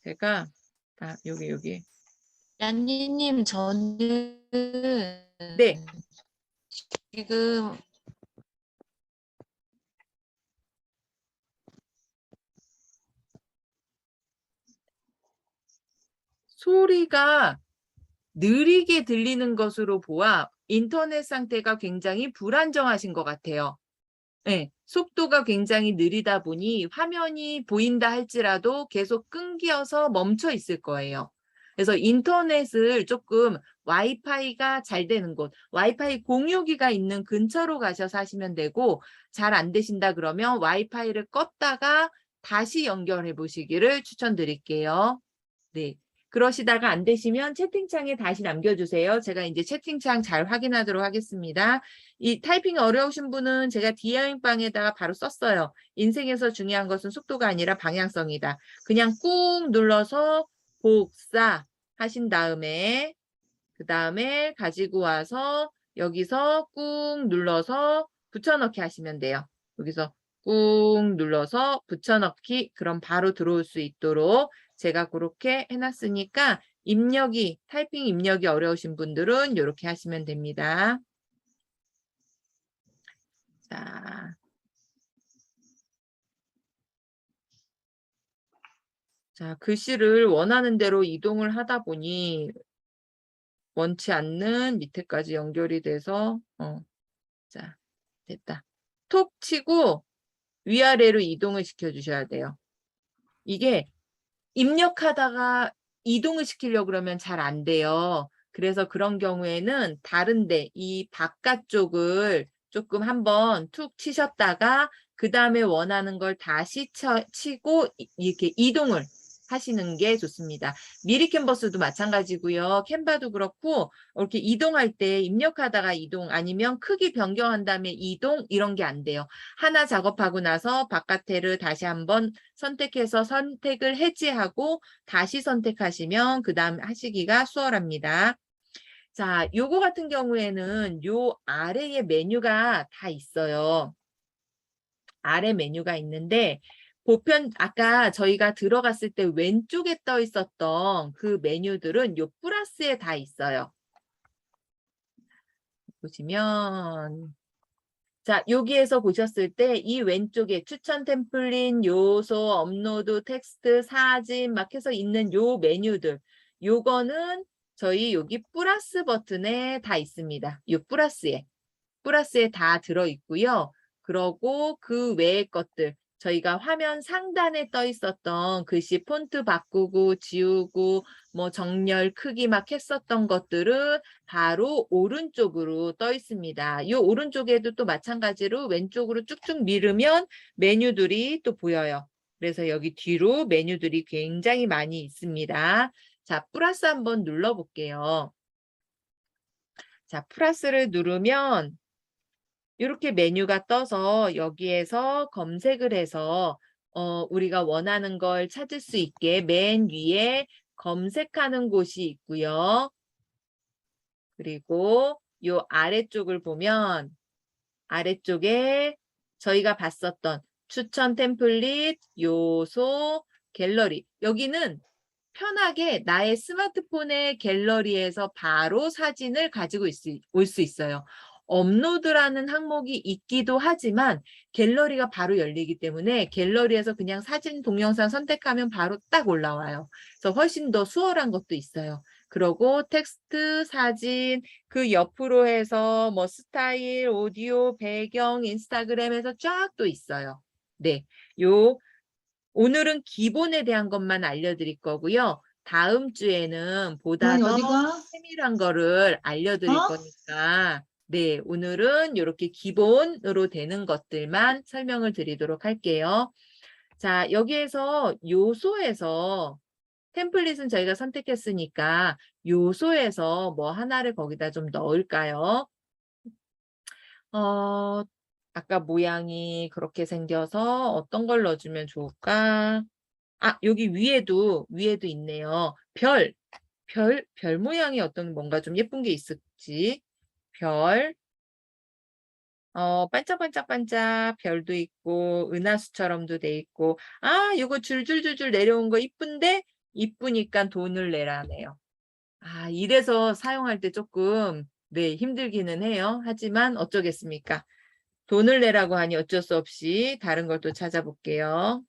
제가, 여기. 얀니님, 저는 네, 지금 소리가 느리게 들리는 것으로 보아 인터넷 상태가 굉장히 불안정하신 것 같아요. 네, 속도가 굉장히 느리다 보니 화면이 보인다 할지라도 계속 끊겨서 멈춰 있을 거예요. 그래서 인터넷을 조금 와이파이가 잘 되는 곳, 와이파이 공유기가 있는 근처로 가셔서 하시면 되고, 잘 안 되신다 그러면 와이파이를 껐다가 다시 연결해 보시기를 추천드릴게요. 네. 그러시다가 안 되시면 채팅창에 다시 남겨주세요. 제가 이제 채팅창 잘 확인하도록 하겠습니다. 이 타이핑이 어려우신 분은 제가 디아잉방에다가 바로 썼어요. 인생에서 중요한 것은 속도가 아니라 방향성이다. 그냥 꾹 눌러서 복사 하신 다음에 그 다음에 가지고 와서 여기서 꾹 눌러서 붙여넣기 하시면 돼요. 여기서 꾹 눌러서 붙여넣기, 그럼 바로 들어올 수 있도록 제가 그렇게 해놨으니까 타이핑 입력이 어려우신 분들은 이렇게 하시면 됩니다. 자, 글씨를 원하는 대로 이동을 하다 보니 원치 않는 밑에까지 연결이 돼서 자, 됐다. 톡 치고 위아래로 이동을 시켜주셔야 돼요. 이게 입력하다가 이동을 시키려고 그러면 잘 안 돼요. 그래서 그런 경우에는 다른데 이 바깥쪽을 조금 한번 툭 치셨다가 그 다음에 원하는 걸 다시 치고 이렇게 이동을 하시는 게 좋습니다. 미리 캔버스도 마찬가지고요. 캔바도 그렇고 이렇게 이동할 때 입력하다가 이동 아니면 크기 변경한 다음에 이동 이런 게 안 돼요. 하나 작업하고 나서 바깥에를 다시 한번 선택해서 선택을 해지하고 다시 선택하시면 그 다음 하시기가 수월합니다. 자, 요거 같은 경우에는 요 아래에 메뉴가 다 있어요. 아래 메뉴가 있는데 보편 아까 저희가 들어갔을 때 왼쪽에 떠 있었던 그 메뉴들은 요 플러스에 다 있어요. 보시면 자, 여기에서 보셨을 때 이 왼쪽에 추천 템플릿, 요소, 업로드, 텍스트, 사진 막 해서 있는 요 메뉴들, 요거는 저희 여기 플러스 버튼에 다 있습니다. 요 플러스에 다 들어있고요. 그러고 그 외의 것들, 저희가 화면 상단에 떠 있었던 글씨 폰트 바꾸고 지우고 뭐 정렬 크기 막 했었던 것들은 바로 오른쪽으로 떠 있습니다. 이 오른쪽에도 또 마찬가지로 왼쪽으로 쭉쭉 밀으면 메뉴들이 또 보여요. 그래서 여기 뒤로 메뉴들이 굉장히 많이 있습니다. 자, 플러스 한번 눌러볼게요. 자, 플러스를 누르면 이렇게 메뉴가 떠서 여기에서 검색을 해서 우리가 원하는 걸 찾을 수 있게 맨 위에 검색하는 곳이 있고요. 그리고 요 아래쪽을 보면 아래쪽에 저희가 봤었던 추천 템플릿, 요소, 갤러리. 여기는 편하게 나의 스마트폰의 갤러리에서 바로 사진을 가지고 올 수 있어요. 업로드라는 항목이 있기도 하지만 갤러리가 바로 열리기 때문에 갤러리에서 그냥 사진, 동영상 선택하면 바로 딱 올라와요. 그래서 훨씬 더 수월한 것도 있어요. 그러고 텍스트, 사진, 그 옆으로 해서 뭐 스타일, 오디오, 배경, 인스타그램에서 쫙 또 있어요. 네, 요 오늘은 기본에 대한 것만 알려드릴 거고요. 다음 주에는 보다 더 세밀한 거를 알려드릴 거니까 네, 오늘은 이렇게 기본으로 되는 것들만 설명을 드리도록 할게요. 자, 여기에서 요소에서 템플릿은 저희가 선택했으니까 요소에서 뭐 하나를 거기다 좀 넣을까요? 아까 모양이 그렇게 생겨서 어떤 걸 넣어주면 좋을까? 아, 여기 위에도 있네요. 별 모양이 어떤 뭔가 좀 예쁜 게 있을지. 별, 반짝반짝반짝 별도 있고, 은하수처럼도 돼 있고, 아, 요거 줄줄줄줄 내려온 거 이쁜데, 이쁘니까 돈을 내라네요. 아, 이래서 사용할 때 조금, 네, 힘들기는 해요. 하지만 어쩌겠습니까? 돈을 내라고 하니 어쩔 수 없이 다른 걸 또 찾아볼게요.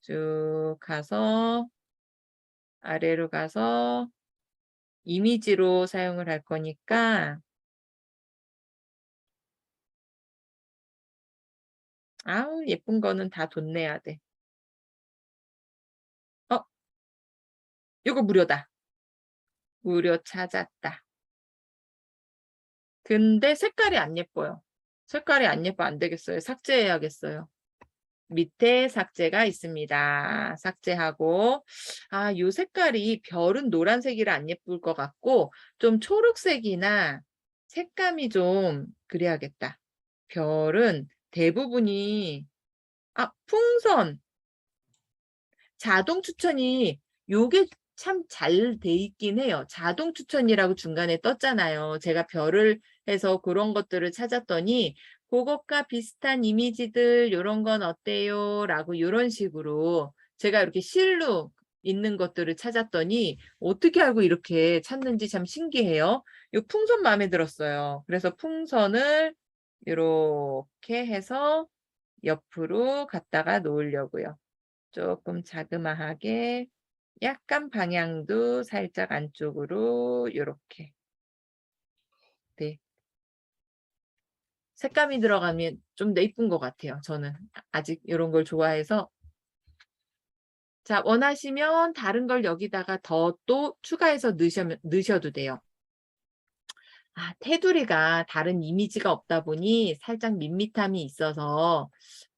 쭉 가서, 아래로 가서, 이미지로 사용을 할 거니까, 아우, 예쁜 거는 다 돈 내야 돼. 이거 무료다. 무료 찾았다. 근데 색깔이 안 예뻐요. 색깔이 안 예뻐 안 되겠어요. 삭제해야겠어요. 밑에 삭제가 있습니다. 삭제하고 아, 요 색깔이 별은 노란색이라 안 예쁠 것 같고 좀 초록색이나 색감이 좀 그래야겠다. 별은 대부분이 풍선 자동 추천이 요게 참 잘 돼 있긴 해요. 자동 추천이라고 중간에 떴잖아요. 제가 별을 해서 그런 것들을 찾았더니 그것과 비슷한 이미지들 이런 건 어때요? 라고 이런 식으로 제가 이렇게 실로 있는 것들을 찾았더니 어떻게 알고 이렇게 찾는지 참 신기해요. 이 풍선 마음에 들었어요. 그래서 풍선을 이렇게 해서 옆으로 갖다가 놓으려고요. 조금 자그마하게 약간 방향도 살짝 안쪽으로 이렇게 네. 색감이 들어가면 좀 더 이쁜 것 같아요. 저는 아직 이런 걸 좋아해서 자, 원하시면 다른 걸 여기다가 더 또 추가해서 넣으셔도 돼요. 아, 테두리가 다른 이미지가 없다 보니 살짝 밋밋함이 있어서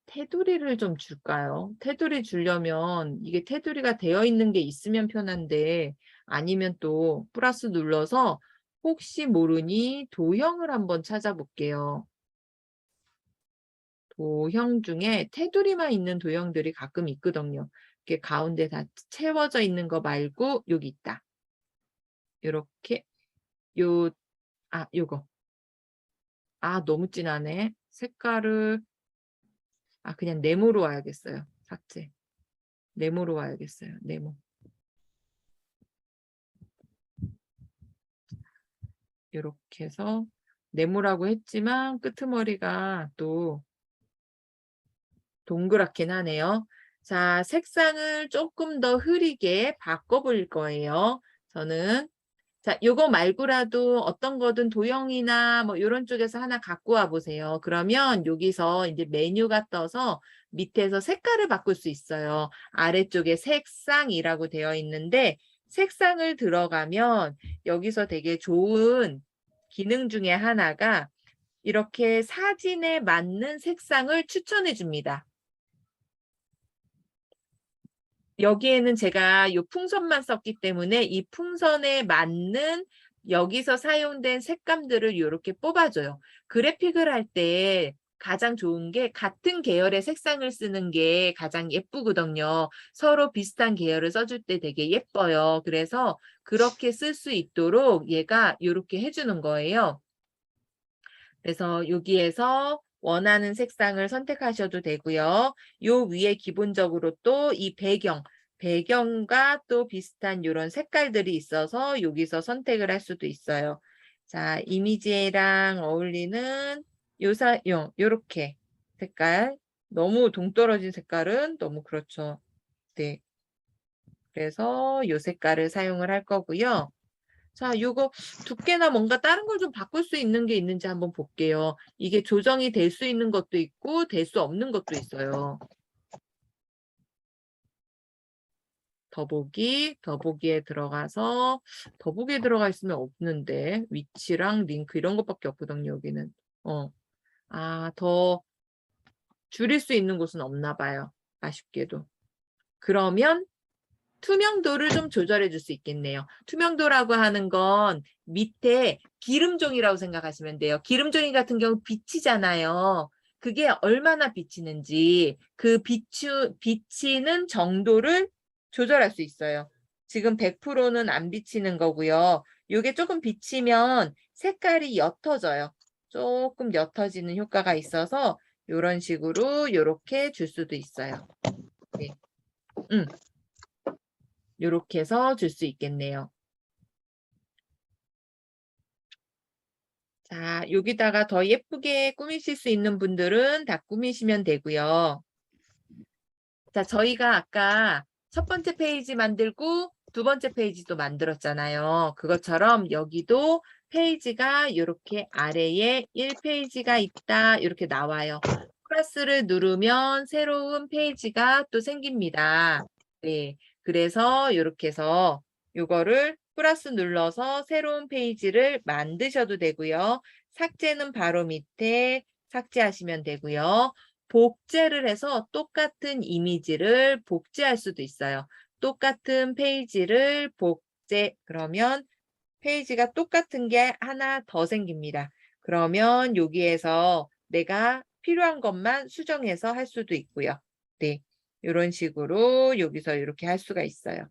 테두리를 좀 줄까요? 테두리 주려면 이게 테두리가 되어 있는 게 있으면 편한데 아니면 또 플러스 눌러서 혹시 모르니 도형을 한번 찾아볼게요. 도형 중에 테두리만 있는 도형들이 가끔 있거든요. 이렇게 가운데 다 채워져 있는 거 말고 여기 있다. 이렇게 요거. 너무 진하네. 색깔을 그냥 네모로 와야겠어요. 삭제. 네모로 와야겠어요. 네모. 이렇게 해서 네모라고 했지만 끄트머리가 또 동그랗긴 하네요. 자, 색상을 조금 더 흐리게 바꿔볼 거예요. 저는 자, 요거 말고라도 어떤 거든 도형이나 뭐 이런 쪽에서 하나 갖고 와 보세요. 그러면 여기서 이제 메뉴가 떠서 밑에서 색깔을 바꿀 수 있어요. 아래쪽에 색상이라고 되어 있는데 색상을 들어가면 여기서 되게 좋은 기능 중에 하나가 이렇게 사진에 맞는 색상을 추천해 줍니다. 여기에는 제가 이 풍선만 썼기 때문에 이 풍선에 맞는 여기서 사용된 색감들을 이렇게 뽑아줘요. 그래픽을 할 때 가장 좋은 게 같은 계열의 색상을 쓰는 게 가장 예쁘거든요. 서로 비슷한 계열을 써줄 때 되게 예뻐요. 그래서 그렇게 쓸 수 있도록 얘가 이렇게 해주는 거예요. 그래서 여기에서 원하는 색상을 선택하셔도 되고요. 요 위에 기본적으로 또 이 배경과 또 비슷한 이런 색깔들이 있어서 여기서 선택을 할 수도 있어요. 자, 이미지랑 어울리는 요렇게 색깔. 너무 동떨어진 색깔은 너무 그렇죠. 네. 그래서 요 색깔을 사용을 할 거고요. 자, 요거 두께나 뭔가 다른 걸 좀 바꿀 수 있는 게 있는지 한번 볼게요. 이게 조정이 될 수 있는 것도 있고 될 수 없는 것도 있어요. 더보기에 들어가서 더보기에 들어가 있으면 없는데 위치랑 링크 이런 것밖에 없거든요. 여기는. 더 줄일 수 있는 곳은 없나 봐요. 아쉽게도. 그러면 투명도를 좀 조절해 줄 수 있겠네요. 투명도라고 하는 건 밑에 기름종이라고 생각하시면 돼요. 기름종이 같은 경우 비치잖아요. 그게 얼마나 비치는지 그 비치는 정도를 조절할 수 있어요. 지금 100%는 안 비치는 거고요. 이게 조금 비치면 색깔이 옅어져요. 조금 옅어지는 효과가 있어서 이런 식으로 이렇게 줄 수도 있어요. 네. 이렇게 해서 줄 수 있겠네요. 자, 여기다가 더 예쁘게 꾸미실 수 있는 분들은 다 꾸미시면 되고요. 자, 저희가 아까 첫 번째 페이지 만들고 두 번째 페이지도 만들었잖아요. 그것처럼 여기도 페이지가 이렇게 아래에 1페이지가 있다. 이렇게 나와요. 플러스를 누르면 새로운 페이지가 또 생깁니다. 네. 그래서 이렇게 해서 이거를 플러스 눌러서 새로운 페이지를 만드셔도 되고요. 삭제는 바로 밑에 삭제하시면 되고요. 복제를 해서 똑같은 이미지를 복제할 수도 있어요. 똑같은 페이지를 복제, 그러면 페이지가 똑같은 게 하나 더 생깁니다. 그러면 여기에서 내가 필요한 것만 수정해서 할 수도 있고요. 네. 이런 식으로 여기서 이렇게 할 수가 있어요.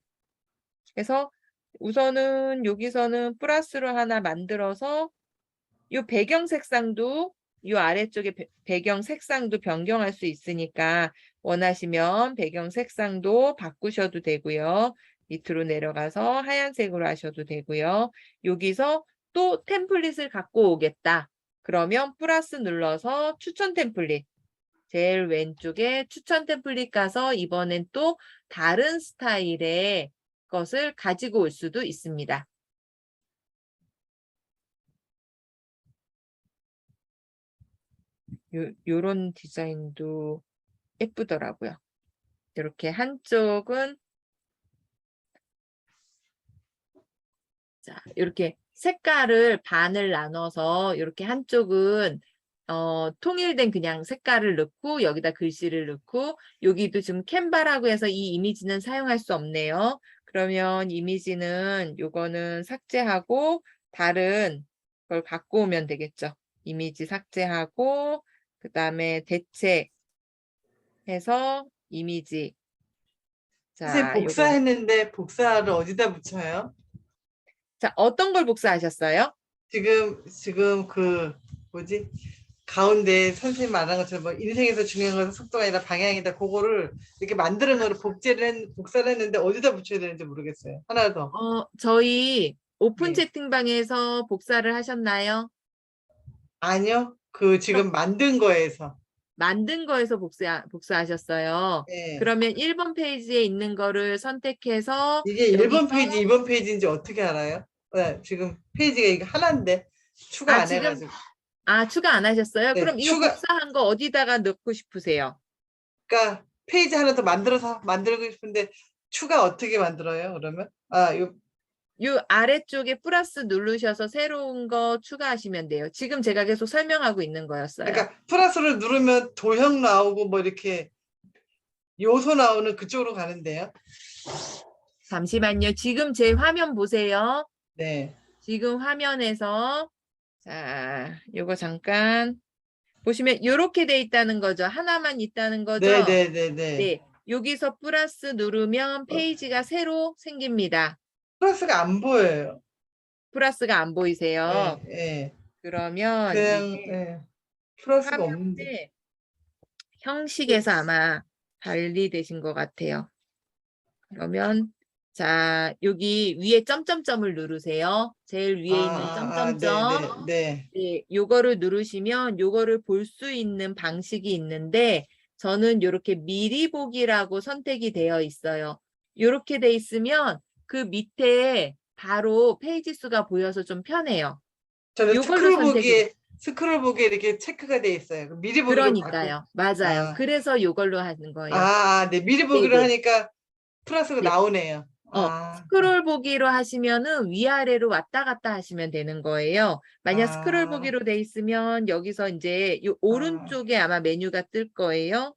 그래서 우선은 여기서는 플러스로 하나 만들어서 이 배경 색상도 이 아래쪽에 배경 색상도 변경할 수 있으니까 원하시면 배경 색상도 바꾸셔도 되고요. 밑으로 내려가서 하얀색으로 하셔도 되고요. 여기서 또 템플릿을 갖고 오겠다. 그러면 플러스 눌러서 추천 템플릿. 제일 왼쪽에 추천 템플릿 가서 이번엔 또 다른 스타일의 것을 가지고 올 수도 있습니다. 요런 디자인도 예쁘더라고요. 이렇게 한쪽은 자, 이렇게 색깔을 반을 나눠서 이렇게 한쪽은 통일된 그냥 색깔을 넣고 여기다 글씨를 넣고 여기도 지금 캔바라고 해서 이 이미지는 사용할 수 없네요. 그러면 이미지는 요거는 삭제하고 다른 걸 갖고 오면 되겠죠. 이미지 삭제하고 그 다음에 대체해서 이미지. 선생님 자, 요거. 복사했는데 복사를 어디다 붙여요? 자, 어떤 걸 복사하셨어요? 지금 그 뭐지? 가운데 선생님 말한 것처럼 뭐 인생에서 중요한 것은 속도가 아니라 방향이다. 그거를 이렇게 만드는 거를 복사를 했는데 어디다 붙여야 되는지 모르겠어요. 하나 더. 저희 오픈 네. 채팅방에서 복사를 하셨나요? 아니요. 그 지금 만든 거에서. 만든 거에서 복사하셨어요. 네. 그러면 1번 페이지에 있는 거를 선택해서 이게 1번 여기서- 페이지, 2번 페이지인지 어떻게 알아요? 네, 지금 페이지가 이게 하나인데 추가 안 지금- 해가지고. 추가 안 하셨어요? 네, 그럼 이거 추가- 복사한 거 어디다가 넣고 싶으세요? 그러니까 페이지 하나 더 만들고 싶은데 추가 어떻게 만들어요? 그러면 요 아래쪽에 플러스 누르셔서 새로운 거 추가하시면 돼요. 지금 제가 계속 설명하고 있는 거였어요. 그러니까 플러스를 누르면 도형 나오고 뭐 이렇게 요소 나오는 그쪽으로 가는데요. 잠시만요. 지금 제 화면 보세요. 네. 지금 화면에서 자, 요거 잠깐 보시면 이렇게 돼 있다는 거죠. 하나만 있다는 거죠. 네네네네. 네, 여기서 플러스 누르면 페이지가 새로 생깁니다. 플러스가 안 보여요. 플러스가 안 보이세요? 네, 네. 그러면 그냥 이게 네. 플러스가 없는데. 화면의 형식에서 아마 관리되신 것 같아요. 그러면 자, 여기 위에 점점점을 누르세요. 제일 위에 있는 점점점. 네. 네, 요거를 누르시면 요거를 볼 수 있는 방식이 있는데 저는 이렇게 미리 보기라고 선택이 되어 있어요. 이렇게 돼 있으면 그 밑에 바로 페이지 수가 보여서 좀 편해요. 저는 요걸로 스크롤 보기에 이렇게 체크가 돼 있어요. 미리 보기로 그러니까요. 맞아요. 아. 그래서 요걸로 하는 거예요. 네. 미리 보기로 네네. 하니까 플러스가 네. 나오네요. 아, 스크롤 보기로 하시면은 위아래로 왔다 갔다 하시면 되는 거예요. 만약 스크롤 아. 보기로 돼 있으면 여기서 이제 이 오른쪽에 아마 메뉴가 뜰 거예요.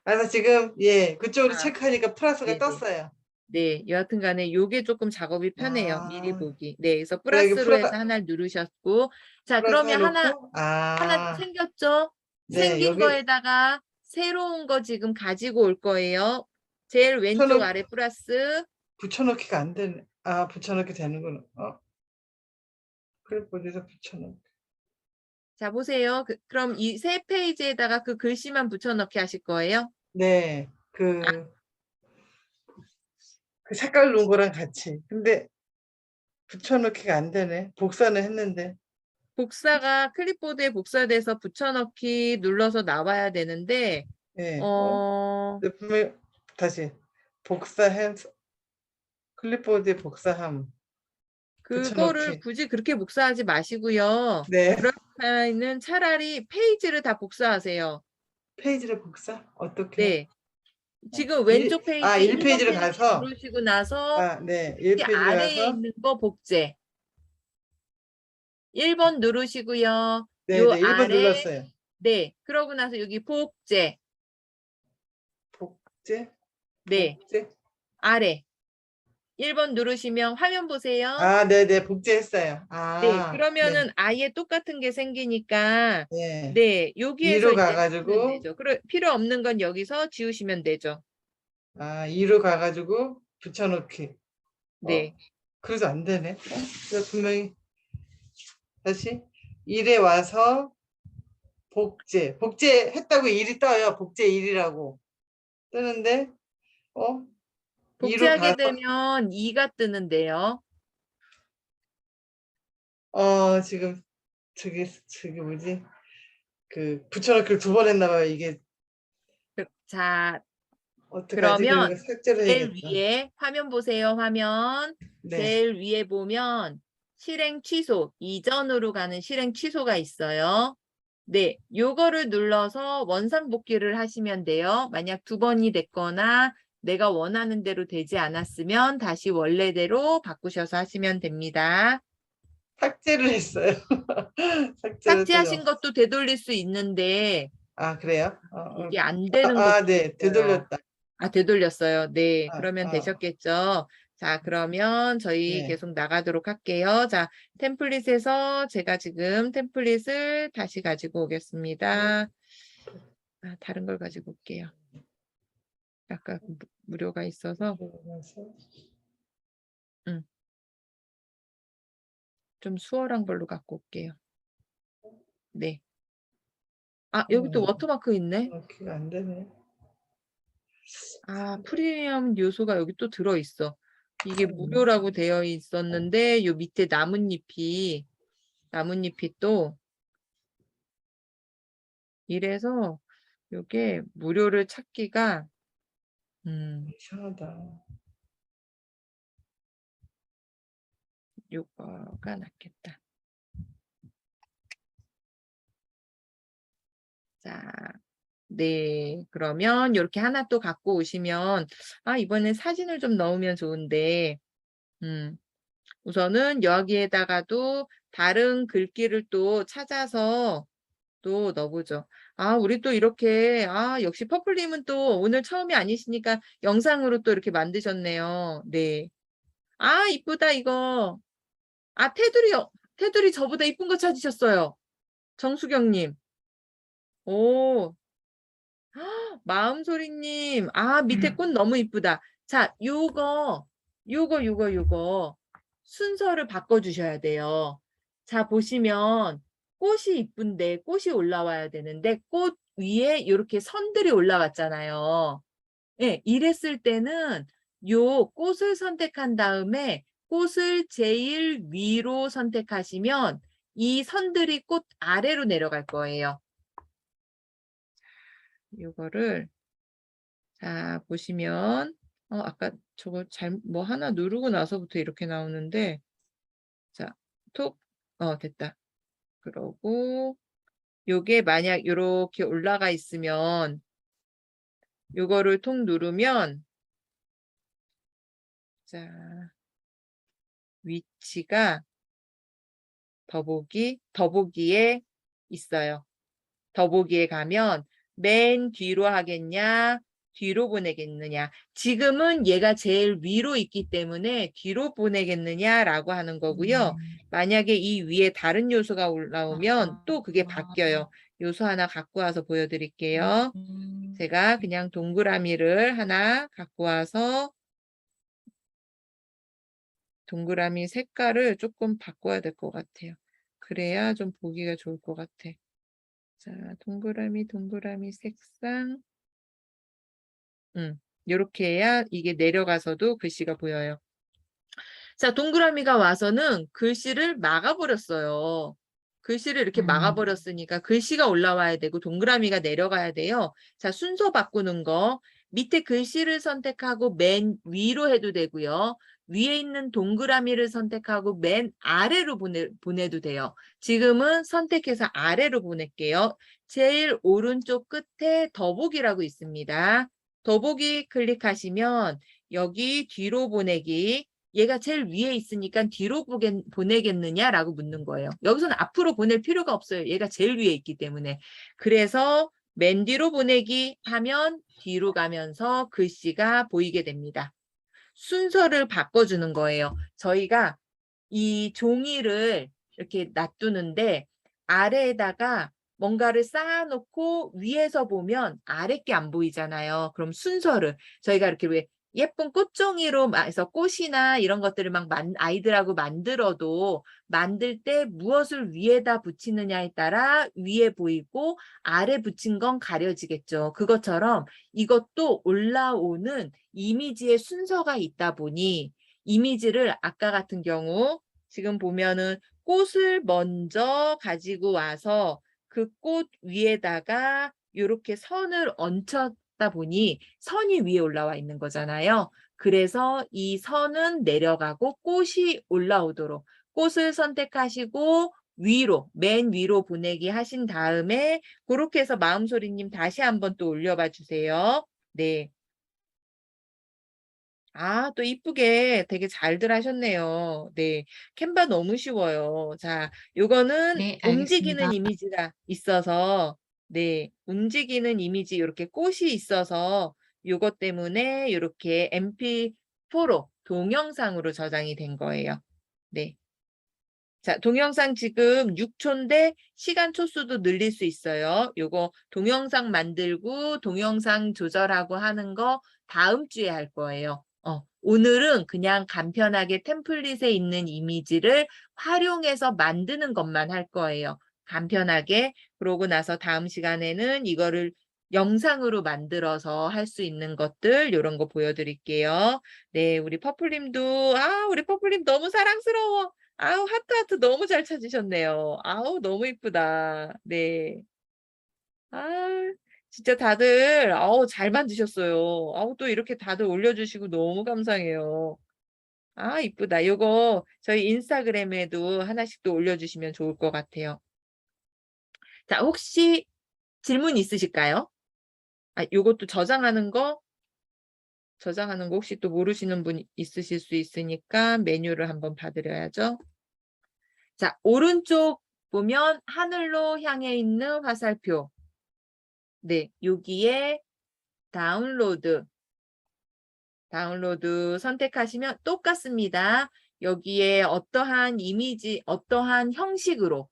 그래서 지금 예 그쪽으로 아, 체크하니까 플러스가 네네. 떴어요. 네, 여하튼 간에 요게 조금 작업이 편해요. 미리 아. 보기. 네, 그래서 그래, 이거 플러스로 해서 플러스- 하나를 누르셨고, 자, 플러스 그러면 하나 해놓고 아, 생겼죠? 네, 생긴 여기 거에다가 새로운 거 지금 가지고 올 거예요. 제일 왼쪽 붙여놓- 아래 플러스. 붙여넣기가 안 되네. 아, 붙여넣기 되는구나. 그래 어디서 붙여넣기. 자, 보세요. 그럼 이 세 페이지에다가 그 글씨만 붙여넣기 하실 거예요? 네, 아. 그 색깔 놓은 거랑 같이. 근데 붙여넣기가 안 되네. 복사는 했는데. 복사가 클립보드에 복사돼서 붙여넣기 눌러서 나와야 되는데, 예. 어, 근데 분명히 다시 복사해 클립보드에 복사함. 그거를 붙여넣기. 굳이 그렇게 복사하지 마시고요. 네. 그럴 바에는 차라리 페이지를 다 복사하세요. 페이지를 복사? 어떻게? 네. 지금 왼쪽 페이지 1번 1페이지를 페이지 가서 누르시고 나서 아, 네. 여기 1페이지를 아래에 가서 있는 거 복제. 1번 누르시고요. 네, 요 네. 1번 아래 눌렀어요. 네. 그러고 나서 여기 복제. 복제? 네. 복제? 아래. 1번 누르시면 화면 보세요. 아, 네, 네. 복제했어요. 네. 아, 그러면은 아예 똑같은 게 생기니까 네. 네. 여기에서 위로 이제 가가지고 지우면 되죠. 필요 없는 건 여기서 지우시면 되죠. 아, 2로 가가지고 붙여넣기. 네. 그래서 안 되네. 그래서 분명히 다시 1에 와서 복제했다고 1이 떠요. 복제 1이라고 뜨는데 2로 복제하게 가서 되면 2가 뜨는데요. 지금 저기 뭐지? 그 붙여넣기를 2번 했나 봐요. 이게 자, 어떡하지? 그러면 그러니까 삭제를 제일 해야겠다. 위에 화면 보세요. 화면. 네. 제일 위에 보면 실행 취소, 이전으로 가는 실행 취소가 있어요. 네, 요거를 눌러서 원상복귀를 하시면 돼요. 만약 2번이 됐거나 내가 원하는 대로 되지 않았으면 다시 원래대로 바꾸셔서 하시면 됩니다. 삭제를 했어요. 삭제하신 것도 되돌릴 수 있는데 아, 그래요? 이게 안 되는 것도 네. 있어요. 되돌렸다. 아, 되돌렸어요. 네, 아, 그러면 아. 되셨겠죠. 자, 그러면 저희 네. 계속 나가도록 할게요. 자, 템플릿에서 제가 지금 템플릿을 다시 가지고 오겠습니다. 아, 다른 걸 가지고 올게요. 아까 무료가 있어서 좀 수월한 걸로 갖고 올게요. 네. 아, 여기 또 워터마크 있네. 기가 안 되네. 아, 프리미엄 요소가 여기 또 들어있어. 이게 무료라고 되어 있었는데 요 밑에 나뭇잎이 또 이래서 요게 무료를 찾기가 이상하다. 요거가 낫겠다. 자, 네. 그러면 요렇게 하나 또 갖고 오시면 아, 이번엔 사진을 좀 넣으면 좋은데 우선은 여기에다가도 다른 글귀를 또 찾아서 또 넣어보죠. 아, 우리 또 이렇게 역시 퍼플님은 또 오늘 처음이 아니시니까 영상으로 또 이렇게 만드셨네요. 네. 아, 이쁘다 이거. 아, 테두리 저보다 이쁜 거 찾으셨어요. 정수경님. 오. 마음소리님. 아, 밑에 꽃 너무 이쁘다. 자, 요거 순서를 바꿔주셔야 돼요. 자, 보시면 꽃이 이쁜데 꽃이 올라와야 되는데 꽃 위에 이렇게 선들이 올라왔잖아요. 예, 이랬을 때는 요 꽃을 선택한 다음에 꽃을 제일 위로 선택하시면 이 선들이 꽃 아래로 내려갈 거예요. 요거를 자, 보시면 아까 저거 뭐 하나 누르고 나서부터 이렇게 나오는데 자, 톡 됐다. 그러고 요게 만약 요렇게 올라가 있으면 요거를 톡 누르면 자, 위치가 더보기에 있어요. 더보기에 가면 맨 뒤로 하겠냐, 뒤로 보내겠느냐. 지금은 얘가 제일 위로 있기 때문에 뒤로 보내겠느냐라고 하는 거고요. 만약에 이 위에 다른 요소가 올라오면 또 그게 바뀌어요. 요소 하나 갖고 와서 보여드릴게요. 제가 그냥 동그라미를 하나 갖고 와서 동그라미 색깔을 조금 바꿔야 될 것 같아요. 그래야 좀 보기가 좋을 것 같아. 자, 동그라미 색상. 이렇게 해야 이게 내려가서도 글씨가 보여요. 자, 동그라미가 와서는 글씨를 막아버렸어요. 글씨를 이렇게 막아버렸으니까 글씨가 올라와야 되고 동그라미가 내려가야 돼요. 자, 순서 바꾸는 거. 밑에 글씨를 선택하고 맨 위로 해도 되고요. 위에 있는 동그라미를 선택하고 맨 아래로 보내도 돼요. 지금은 선택해서 아래로 보낼게요. 제일 오른쪽 끝에 더보기라고 있습니다. 더보기 클릭하시면 여기 뒤로 보내기, 얘가 제일 위에 있으니까 뒤로 보내겠느냐라고 묻는 거예요. 여기서는 앞으로 보낼 필요가 없어요. 얘가 제일 위에 있기 때문에. 그래서 맨 뒤로 보내기 하면 뒤로 가면서 글씨가 보이게 됩니다. 순서를 바꿔주는 거예요. 저희가 이 종이를 이렇게 놔두는데 아래에다가 뭔가를 쌓아놓고 위에서 보면 아래 게 안 보이잖아요. 그럼 순서를 저희가 이렇게 왜 예쁜 꽃종이로 해서 꽃이나 이런 것들을 막 아이들하고 만들어도 만들 때 무엇을 위에다 붙이느냐에 따라 위에 보이고 아래 붙인 건 가려지겠죠. 그것처럼 이것도 올라오는 이미지의 순서가 있다 보니 이미지를 아까 같은 경우 지금 보면은 꽃을 먼저 가지고 와서 그 꽃 위에다가 이렇게 선을 얹혔다 보니 선이 위에 올라와 있는 거잖아요. 그래서 이 선은 내려가고 꽃이 올라오도록 꽃을 선택하시고 위로, 맨 위로 보내기 하신 다음에 그렇게 해서 마음소리님 다시 한번 또 올려봐 주세요. 네. 아, 또 이쁘게 되게 잘들 하셨네요. 네. 캔바 너무 쉬워요. 자, 요거는 네, 움직이는 알겠습니다. 이미지가 있어서, 네. 움직이는 이미지, 이렇게 꽃이 있어서 요것 때문에 이렇게 MP4로 동영상으로 저장이 된 거예요. 네. 자, 동영상 지금 6초인데 시간 초수도 늘릴 수 있어요. 요거 동영상 만들고 동영상 조절하고 하는 거 다음 주에 할 거예요. 오늘은 그냥 간편하게 템플릿에 있는 이미지를 활용해서 만드는 것만 할 거예요. 간편하게. 그러고 나서 다음 시간에는 이거를 영상으로 만들어서 할 수 있는 것들 이런 거 보여드릴게요. 네, 우리 퍼플님도 우리 퍼플님 너무 사랑스러워. 아우, 하트 너무 잘 찾으셨네요. 아우, 너무 이쁘다. 네. 진짜 다들 잘 만드셨어요. 또 이렇게 다들 올려주시고 너무 감사해요. 이쁘다. 요거 저희 인스타그램에도 하나씩 또 올려주시면 좋을 것 같아요. 자, 혹시 질문 있으실까요? 요것도 저장하는 거 혹시 또 모르시는 분 있으실 수 있으니까 메뉴를 한번 봐드려야죠. 자, 오른쪽 보면 하늘로 향해 있는 화살표. 네, 여기에 다운로드 선택하시면 똑같습니다. 여기에 어떠한 이미지, 어떠한 형식으로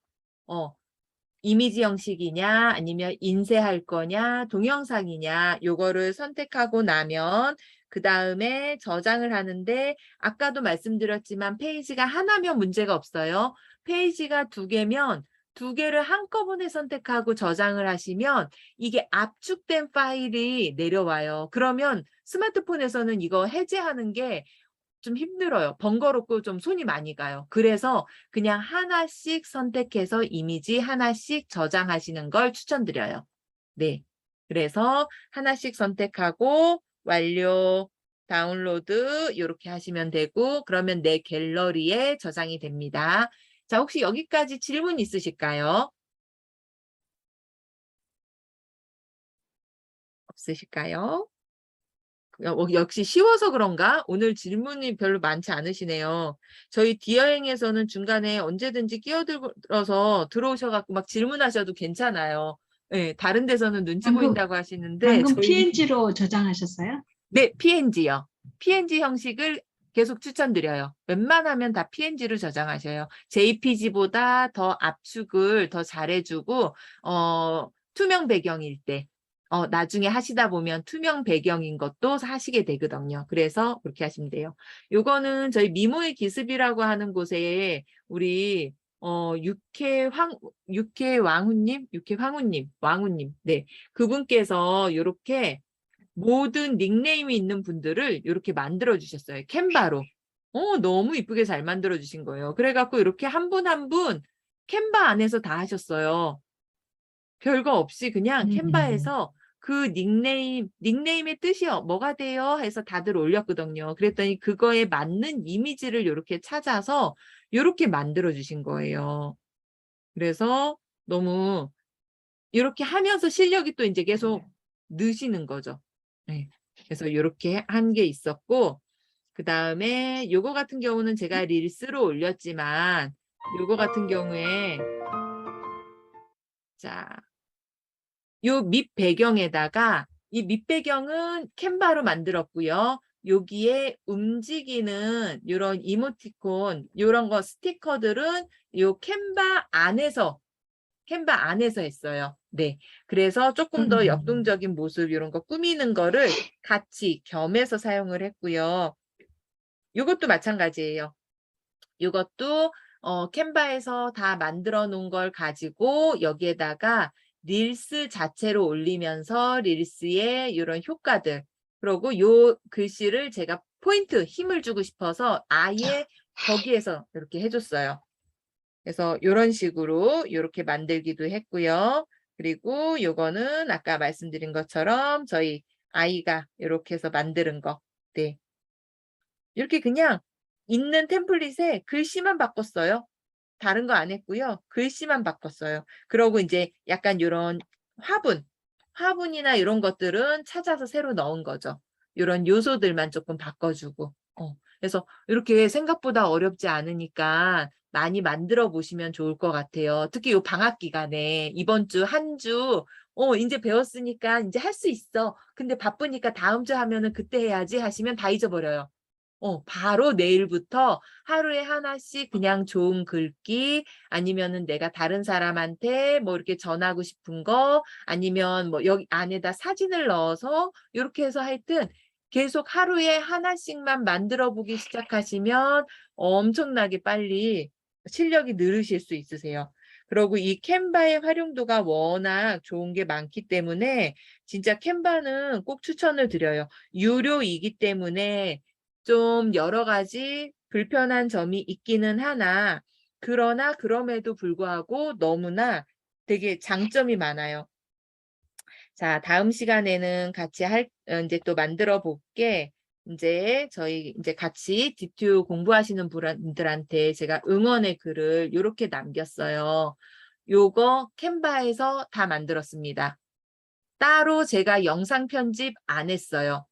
이미지 형식이냐 아니면 인쇄할 거냐 동영상이냐 요거를 선택하고 나면 그 다음에 저장을 하는데 아까도 말씀드렸지만 페이지가 하나면 문제가 없어요. 페이지가 2개면 2개를 한꺼번에 선택하고 저장을 하시면 이게 압축된 파일이 내려와요. 그러면 스마트폰에서는 이거 해제하는 게 좀 힘들어요. 번거롭고 좀 손이 많이 가요. 그래서 그냥 하나씩 선택해서 이미지 하나씩 저장하시는 걸 추천드려요. 네. 그래서 하나씩 선택하고 완료, 다운로드 이렇게 하시면 되고 그러면 내 갤러리에 저장이 됩니다. 자, 혹시 여기까지 질문 있으실까요? 없으실까요? 역시 쉬워서 그런가? 오늘 질문이 별로 많지 않으시네요. 저희 D여행에서는 중간에 언제든지 끼어들어서 들어오셔갖고 막 질문하셔도 괜찮아요. 네, 다른 데서는 눈치 방금- 보인다고 하시는데 방금 저희 PNG로 저장하셨어요? 네, PNG요. PNG 형식을 계속 추천드려요. 웬만하면 다 PNG로 저장하셔요. JPG보다 더 압축을 더 잘해주고 투명 배경일 때 나중에 하시다 보면 투명 배경인 것도 하시게 되거든요. 그래서 그렇게 하시면 돼요. 요거는 저희 미모의 기습이라고 하는 곳에 우리 왕우님, 네, 그분께서 이렇게 모든 닉네임이 있는 분들을 이렇게 만들어 주셨어요. 캔바로. 너무 이쁘게 잘 만들어 주신 거예요. 그래갖고 이렇게 한 분 한 분 캔바 안에서 다 하셨어요. 별거 없이 그냥 캔바에서 그 닉네임의 뜻이 뭐가 돼요? 해서 다들 올렸거든요. 그랬더니 그거에 맞는 이미지를 이렇게 찾아서 이렇게 만들어 주신 거예요. 그래서 너무 이렇게 하면서 실력이 또 이제 계속 느시는 거죠. 네. 그래서 이렇게 한 게 있었고, 그 다음에 요거 같은 경우는 제가 릴스로 올렸지만, 요거 같은 경우에, 자, 요 밑 배경에다가, 이 밑 배경은 캔바로 만들었고요. 여기에 움직이는 이런 이모티콘, 이런 거 스티커들은 요 캔바 안에서 했어요. 네. 그래서 조금 더 역동적인 모습 이런 거 꾸미는 거를 같이 겸해서 사용을 했고요. 이것도 마찬가지예요. 이것도 캔바에서 다 만들어 놓은 걸 가지고 여기에다가 릴스 자체로 올리면서 릴스의 이런 효과들, 그리고 요 글씨를 제가 포인트, 힘을 주고 싶어서 아예 거기에서 이렇게 해줬어요. 그래서 이런 식으로 이렇게 만들기도 했고요. 그리고 요거는 아까 말씀드린 것처럼 저희 아이가 이렇게 해서 만드는 거. 네. 이렇게 그냥 있는 템플릿에 글씨만 바꿨어요. 다른 거 안 했고요. 글씨만 바꿨어요. 그러고 이제 약간 이런 화분이나 이런 것들은 찾아서 새로 넣은 거죠. 이런 요소들만 조금 바꿔주고. 그래서 이렇게 생각보다 어렵지 않으니까 많이 만들어 보시면 좋을 것 같아요. 특히 이 방학 기간에 이번 주 한 주 이제 배웠으니까 이제 할 수 있어. 근데 바쁘니까 다음 주 하면은 그때 해야지 하시면 다 잊어버려요. 바로 내일부터 하루에 하나씩 그냥 좋은 글귀, 아니면은 내가 다른 사람한테 뭐 이렇게 전하고 싶은 거, 아니면 뭐 여기 안에다 사진을 넣어서 이렇게 해서 하여튼 계속 하루에 하나씩만 만들어 보기 시작하시면 엄청나게 빨리 실력이 늘으실 수 있으세요. 그리고 이 캔바의 활용도가 워낙 좋은 게 많기 때문에 진짜 캔바는 꼭 추천을 드려요. 유료이기 때문에 좀 여러 가지 불편한 점이 있기는 하나, 그러나 그럼에도 불구하고 너무나 되게 장점이 많아요. 자, 다음 시간에는 같이 이제 또 만들어 볼게. 이제 저희 이제 같이 디튜 공부하시는 분들한테 제가 응원의 글을 이렇게 남겼어요. 요거 캔바에서 다 만들었습니다. 따로 제가 영상 편집 안 했어요.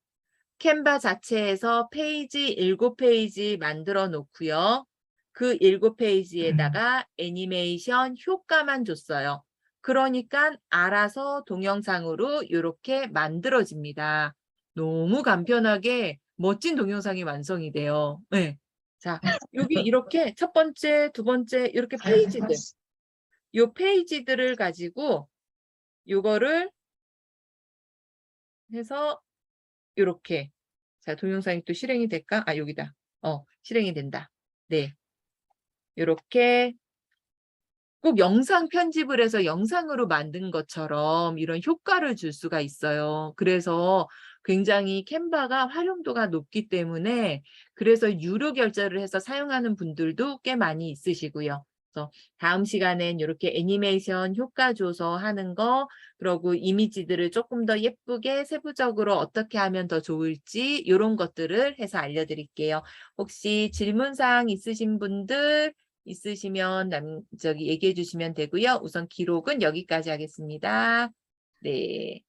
캔바 자체에서 페이지 7페이지 만들어 놓고요. 그 7페이지에다가 애니메이션 효과만 줬어요. 그러니까 알아서 동영상으로 이렇게 만들어집니다. 너무 간편하게 멋진 동영상이 완성이 돼요. 네. 자, 여기 이렇게 첫 번째, 두 번째 이렇게 페이지들. 요 페이지들을 가지고 요거를 해서 이렇게, 자, 동영상이 또 실행이 될까? 아, 여기다. 실행이 된다. 네. 이렇게 꼭 영상 편집을 해서 영상으로 만든 것처럼 이런 효과를 줄 수가 있어요. 그래서 굉장히 캔바가 활용도가 높기 때문에 그래서 유료 결제를 해서 사용하는 분들도 꽤 많이 있으시고요. 그래서 다음 시간엔 이렇게 애니메이션 효과 줘서 하는 거, 그리고 이미지들을 조금 더 예쁘게 세부적으로 어떻게 하면 더 좋을지 이런 것들을 해서 알려드릴게요. 혹시 질문사항 있으신 분들 있으시면 얘기해 주시면 되고요. 우선 기록은 여기까지 하겠습니다. 네.